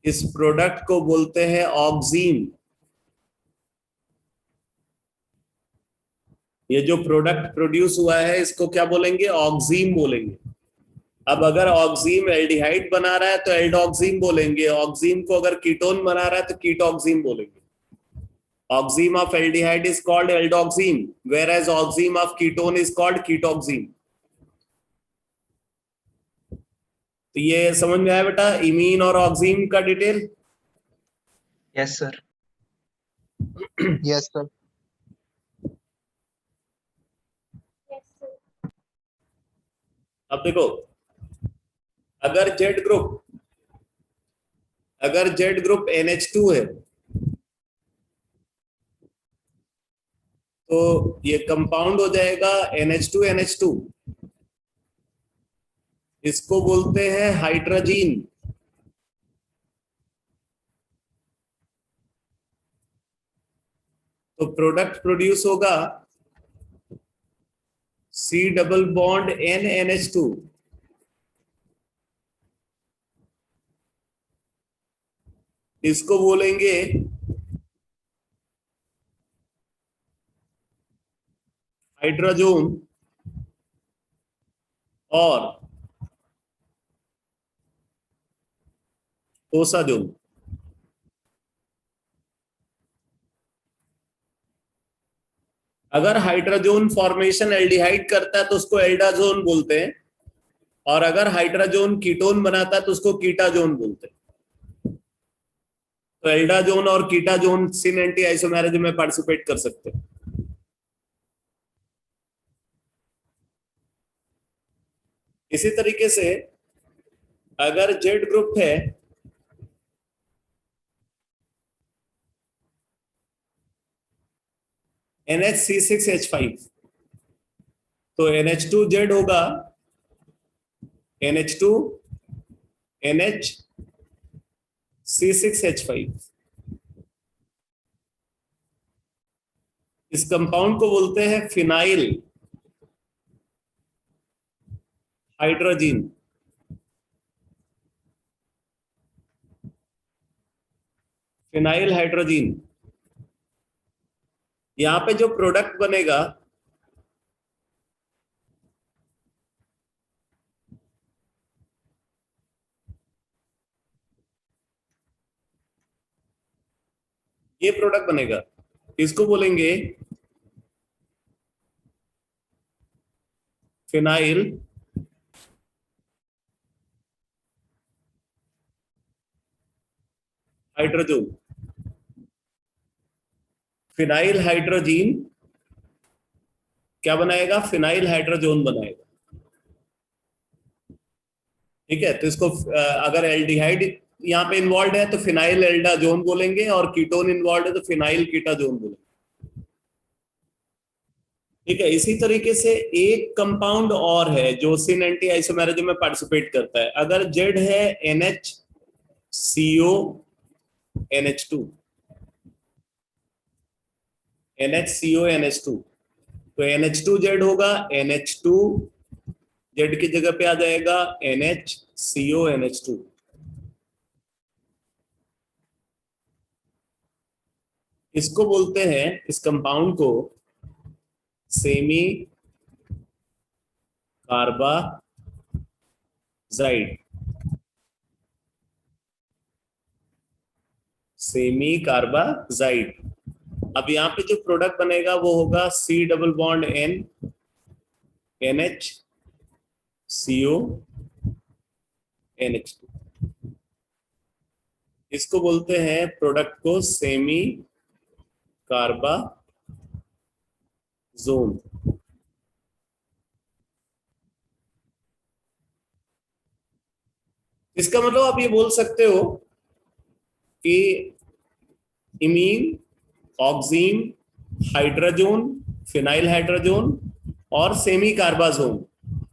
Speaker 1: इस प्रोडक्ट को बोलते हैं ऑक्सीन। ये जो प्रोडक्ट प्रोड्यूस हुआ है इसको क्या बोलेंगे? ऑक्सीन बोलेंगे। अब अगर ऑक्सीन एल्डिहाइड बना रहा है तो एल्डोक्सीन बोलेंगे, ऑक्सीन को अगर कीटोन बना रहा है तो कीटोक्सीन बोलेंगे। Oxime of aldehyde is called aldoxime, whereas oxime of ketone is called ketoxime. तो ये समझ में आया बेटा इमीन और ऑक्सीम का detail?
Speaker 2: Yes sir.
Speaker 3: Yes, sir.
Speaker 1: अब देखो, अगर जेड ग्रुप NH2 है तो ये कंपाउंड हो जाएगा NH2NH2। इसको बोलते हैं हाइड्रोजीन। तो प्रोडक्ट प्रोड्यूस होगा C डबल बॉन्ड NNH2। इसको बोलेंगे हाइड्रोजोन, और कोसा जोन। अगर हाइड्रोजोन फॉर्मेशन एल्डिहाइड करता है तो उसको एल्डाजोन बोलते हैं, और अगर हाइड्रोजोन कीटोन बनाता है तो उसको कीटाजोन बोलते हैं। तो एल्डाजोन और कीटाजोन सिन एंटी आइसोमेरिज्म में पार्टिसिपेट कर सकते हैं। इसी तरीके से अगर जेड ग्रुप है NH6H5, तो NH2Z होगा NH2 NH6H5। इस कंपाउंड को बोलते हैं फिनाइल हाइड्रोजीन। Phenyl hydrazine. यहां पे जो प्रोडक्ट बनेगा ये प्रोडक्ट बनेगा, इसको बोलेंगे फिनाइल हाइड्रोजोन। फिनाइल हाइड्रोजीन क्या बनाएगा? फिनाइल हाइड्रोजोन बनाएगा। ठीक है, तो इसको अगर एल्डिहाइड यहाँ पे इन्वॉल्व है तो फिनाइल एल्डाजोन बोलेंगे, और कीटोन इन्वॉल्व है तो फिनाइल कीटाजोन बोलेंगे। ठीक है, इसी तरीके से एक कंपाउंड और है जो सिन एंटी आइसोमेरिज्म में पार्टिसिपेट करता है। अगर जेड है NHCO NH2, NHCO NH2, तो NH2Z होगा NH2, जेड की जगह पे आ जाएगा NHCO NH2। इसको बोलते हैं, इस कंपाउंड को सेमी कार्बाजाइड। Semi carbazide. अब यहाँ पे जो प्रोडक्ट बनेगा वो होगा C double bond N NHCO NH2। इसको बोलते हैं प्रोडक्ट को सेमी कार्बाजोन। इसका मतलब आप ये बोल सकते हो कि imine, oxygen, hydrazone, phenyl hydrazone और सेमी कार्बाजोन,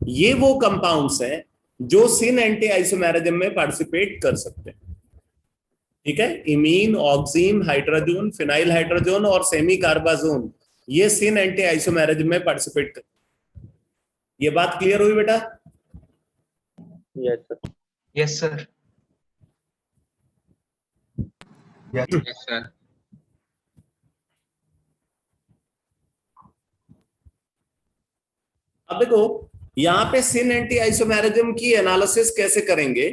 Speaker 1: ये वो कंपाउंड्स हैं जो सिन एंटी आइसोमेरिज्म में पार्टिसिपेट कर सकते हैं। ठीक है, imine, oxygen, hydrazone, phenyl hydrazone और सेमी कार्बाजोन, ये सिन एंटी आइसोमेरिज्म में पार्टिसिपेट कर। ये बात क्लियर हुई बेटा?
Speaker 3: Yes, sir.
Speaker 2: Yes sir.
Speaker 5: Yes.
Speaker 4: Yes, sir.
Speaker 1: अब देखो यहां पे सिन एंटी आइसोमेरिज्म की एनालिसिस कैसे करेंगे।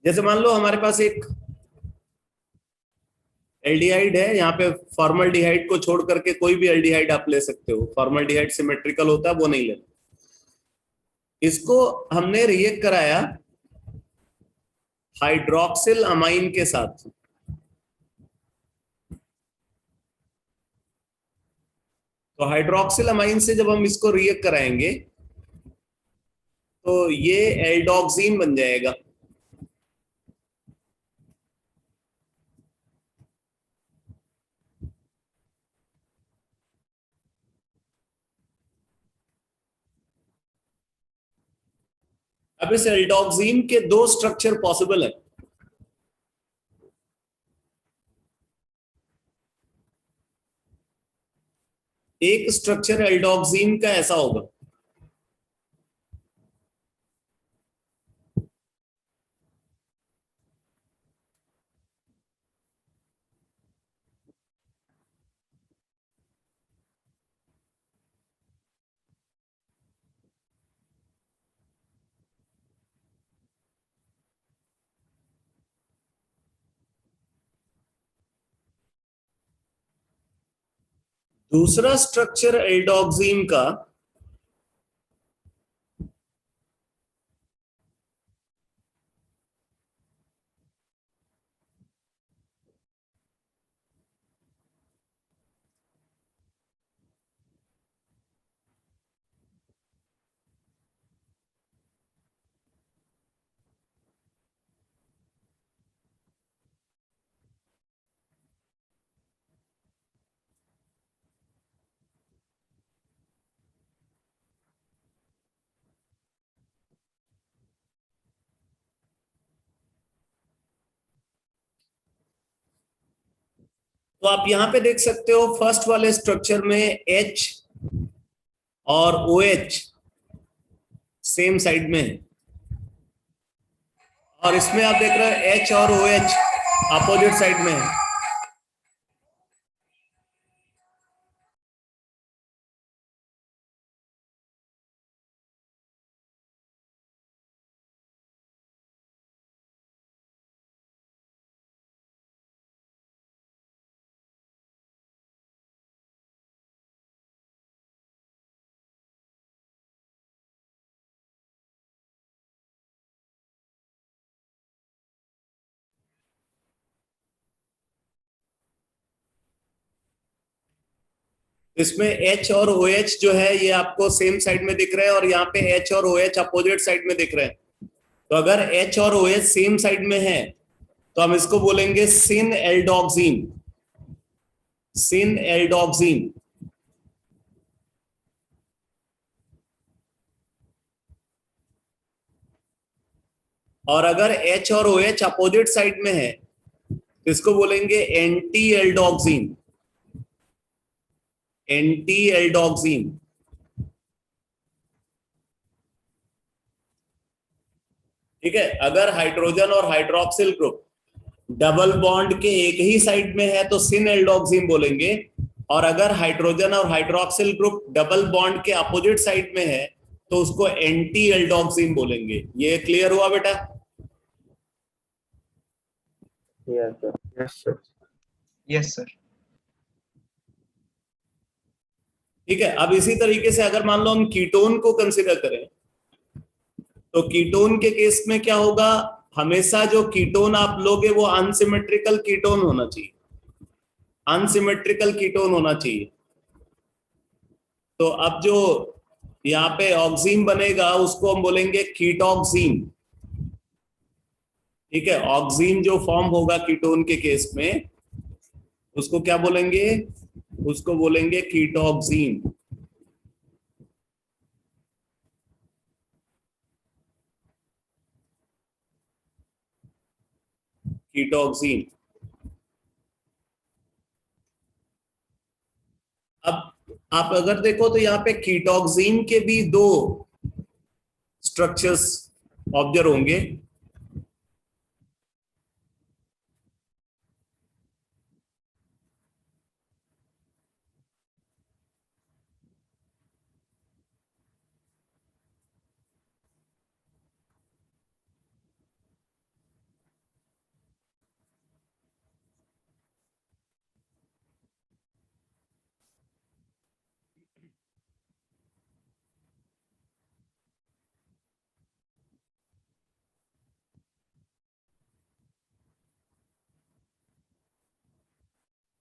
Speaker 1: जैसे मान लो हमारे पास एक एल्डिहाइड है, यहाँ पे फॉर्मल्डिहाइड को छोड़ करके कोई भी एल्डिहाइड आप ले सकते हो, फॉर्मल्डिहाइड सिमेट्रिकल होता है, वो नहीं लेना। इसको हमने रिएक्ट कराया हाइड्रोक्सिल अमाइन के साथ। तो हाइड्रोक्सिल अमाइन से जब हम इसको रिएक्ट कराएंगे तो ये एल्डोक्सीन बन जाएगा। अब इस एल्डोक्सीन के दो स्ट्रक्चर पॉसिबल है। एक स्ट्रक्चर एल्डोक्सीन का ऐसा होगा, दूसरा स्ट्रक्चर एल्डोक्सिन का तो आप यहां पे देख सकते हो फर्स्ट वाले स्ट्रक्चर में H और OH सेम साइड में है, और इसमें आप देख रहे हो H और OH अपोजिट साइड में है। इसमें H और OH जो है ये आपको सेम साइड में दिख रहे हैं, और यहाँ पे H और OH अपोजिट साइड में दिख रहे हैं। तो अगर H और OH सेम साइड में है तो हम इसको बोलेंगे सिन एल्डोक्सिन। सिन एल्डोक्सिन। और अगर H और OH अपोजिट साइड में है तो इसको बोलेंगे एंटी एल्डोक्सिन। एंटी एल्डोक्सिन। ठीक है, अगर हाइड्रोजन और हाइड्रोक्सिल ग्रुप डबल बॉन्ड के एक ही साइड में है तो सिन एल्डोक्सिन बोलेंगे, और अगर हाइड्रोजन और हाइड्रोक्सिल ग्रुप डबल बॉन्ड के अपोजिट साइड में है तो उसको एंटी एल्डोक्सिन बोलेंगे। ये क्लियर हुआ बेटा?
Speaker 3: Yes, sir.
Speaker 5: Yes, sir.
Speaker 2: Yes sir.
Speaker 1: ठीक है, अब इसी तरीके से अगर मान लो हम कीटोन को कंसिडर करें तो कीटोन के केस में क्या होगा, हमेशा जो कीटोन आप लोगे वो अनसिमेट्रिकल कीटोन होना चाहिए। अनसिमेट्रिकल कीटोन होना चाहिए। तो अब जो यहाँ पे ऑक्सीन बनेगा उसको हम बोलेंगे कीटॉक्सीन। ठीक है, ऑक्सीन जो फॉर्म होगा कीटोन के केस में उसको क्या बोलेंगे? उसको बोलेंगे कीटॉक्सीन। कीटॉक्सीन। अब आप अगर देखो तो यहाँ पे कीटॉक्सीन के भी दो स्ट्रक्चर्स ऑब्जर्व होंगे।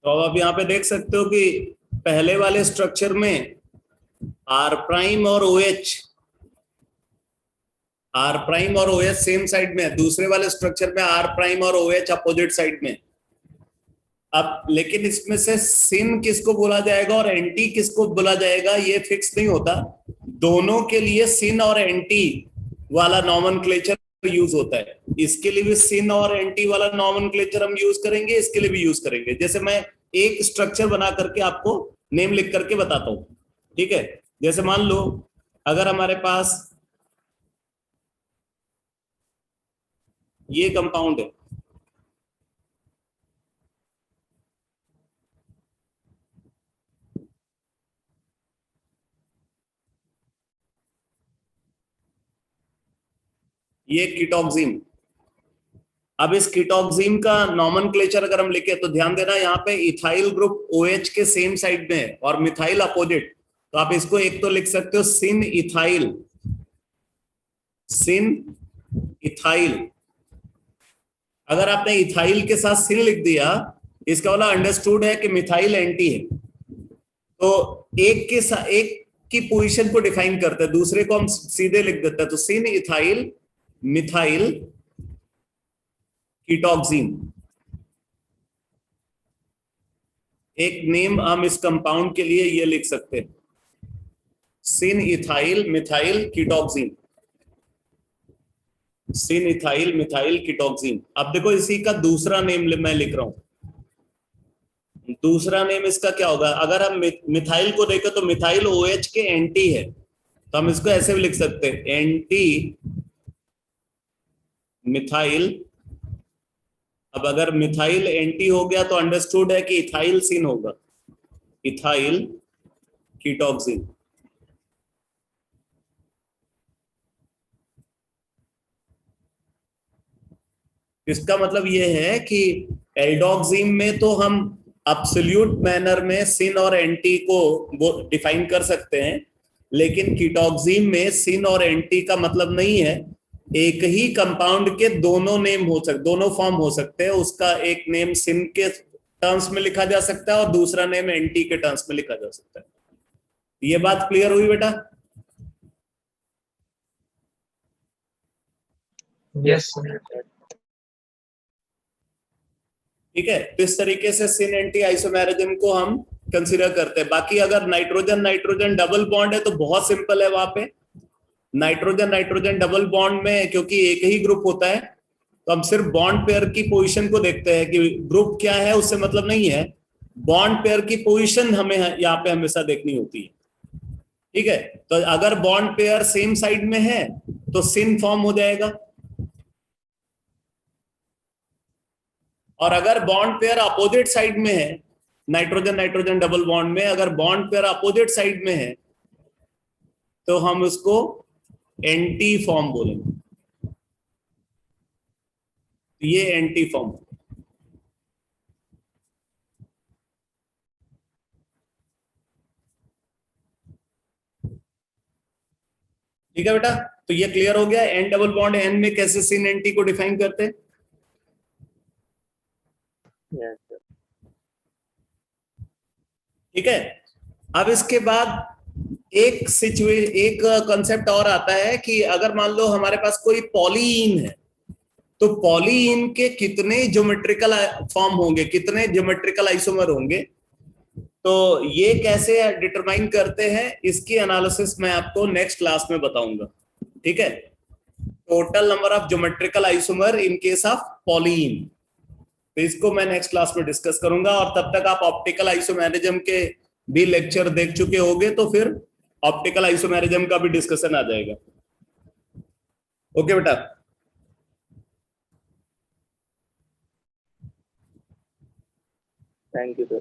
Speaker 1: तो अब आप यहाँ पे देख सकते हो कि पहले वाले स्ट्रक्चर में आर प्राइम और ओ एच, आर प्राइम और ओ एच सेम साइड में है। दूसरे वाले स्ट्रक्चर में आर प्राइम और ओ एच अपोजिट साइड में। अब लेकिन इसमें से सिन किसको बोला जाएगा और एंटी किसको बोला जाएगा ये फिक्स नहीं होता। दोनों के लिए सिन और एंटी वाला नॉमेनक्लेचर यूज होता है। इसके लिए भी सिन और एंटी वाला नॉमेनक्लेचर हम यूज करेंगे, इसके लिए भी यूज करेंगे। जैसे मैं एक स्ट्रक्चर बना करके आपको नेम लिख करके बताता हूं। ठीक है, जैसे मान लो अगर हमारे पास ये कंपाउंड है, ये कीटॉक्सिन। अब इस कीटोक्सिम का नॉमेनक्लेचर अगर हम लिखे तो ध्यान देना, यहाँ पे इथाइल ग्रुप OH के सेम साइड में है और मिथाइल अपोजिट, तो आप इसको एक तो लिख सकते हो सिन इथाइल, सिन इथाइल। अगर आपने इथाइल के साथ सिन लिख दिया, इसका वाला अंडरस्टूड है कि मिथाइल एंटी है, तो एक के साथ एक की पोजीशन को डिफाइन करते हैं, दूसरे को हम सीधे लिख देते हैं, तो सिन इथाइल मिथाइल कीटोक्सिन, एक नेम हम इस कंपाउंड के लिए ये लिख सकते हैं, सिन इथाइल मिथाइल कीटोक्सिन, सिन इथाइल मिथाइल कीटोक्सिन। अब देखो इसी का दूसरा नेम मैं लिख रहा हूं, दूसरा नेम इसका क्या होगा? अगर हम मिथाइल को देखें तो मिथाइल OH के एंटी है, तो हम इसको ऐसे भी लिख सकते हैं, एंटी मिथाइल। अब अगर मिथाइल एंटी हो गया तो अंडरस्टूड है कि इथाइल सिन होगा, इथाइल कीटोक्सिन। इसका मतलब यह है कि एल्डोक्सिम में तो हम एब्सोल्यूट मैनर में सिन और एंटी को डिफाइन कर सकते हैं, लेकिन कीटोक्सिम में सिन और एंटी का मतलब नहीं है, एक ही कंपाउंड के दोनों नेम हो सकते, दोनों फॉर्म हो सकते हैं। उसका एक नेम सिन के टर्म्स में लिखा जा सकता है और दूसरा नेम एंटी के टर्म्स में लिखा जा सकता है। ये बात क्लियर हुई बेटा?
Speaker 2: Yes sir.
Speaker 1: ठीक है, तो इस तरीके से सिन एंटी आइसोमेरिज्म को हम कंसीडर करते हैं। बाकी अगर नाइट्रोजन नाइट्रोजन डबल बॉन्ड है तो बहुत सिंपल है, वहां पे नाइट्रोजन नाइट्रोजन डबल बॉन्ड में क्योंकि एक ही ग्रुप होता है, तो हम सिर्फ बॉन्ड पेयर की पोजीशन को देखते हैं कि ग्रुप क्या है, उससे मतलब नहीं है, बॉन्ड पेयर की पोजीशन हमें यहाँ पे हमेशा देखनी होती है। ठीक है, तो अगर बॉन्ड पेयर सेम साइड में है तो सिन फॉर्म हो जाएगा, और अगर बॉन्ड पेयर अपोजिट साइड में है, नाइट्रोजन नाइट्रोजन डबल बॉन्ड में अगर बॉन्ड पेयर अपोजिट साइड में है तो हम उसको एंटी फॉर्म बोलेंगे, ये एंटी फॉर्म। ठीक है बेटा, तो ये क्लियर हो गया एन डबल बॉन्ड एन में कैसे सिन एंटी को डिफाइन करते हैं।
Speaker 3: Yes, sir.
Speaker 1: ठीक है, अब इसके बाद एक कंसेप्ट और आता है कि अगर मान लो हमारे पास कोई पॉलीइन है, तो पॉलीइन के कितने ज्योमेट्रिकल फॉर्म होंगे, कितने ज्योमेट्रिकल आइसोमर होंगे, तो ये कैसे डिटरमाइन करते हैं, इसकी एनालिसिस मैं आपको नेक्स्ट क्लास में बताऊंगा। ठीक है, total number of geometrical isomer in case of polyene, तो इसको मैं नेक्स्ट क्लास में डिस्कस करूंगा। और तब तक आप ऑप्टिकल आइसोमेरिज्म के भी लेक्चर देख चुके होंगे, तो फिर ऑप्टिकल आइसोमेरिज्म का भी डिस्कशन आ जाएगा। ओके बेटा,
Speaker 3: Thank you, sir.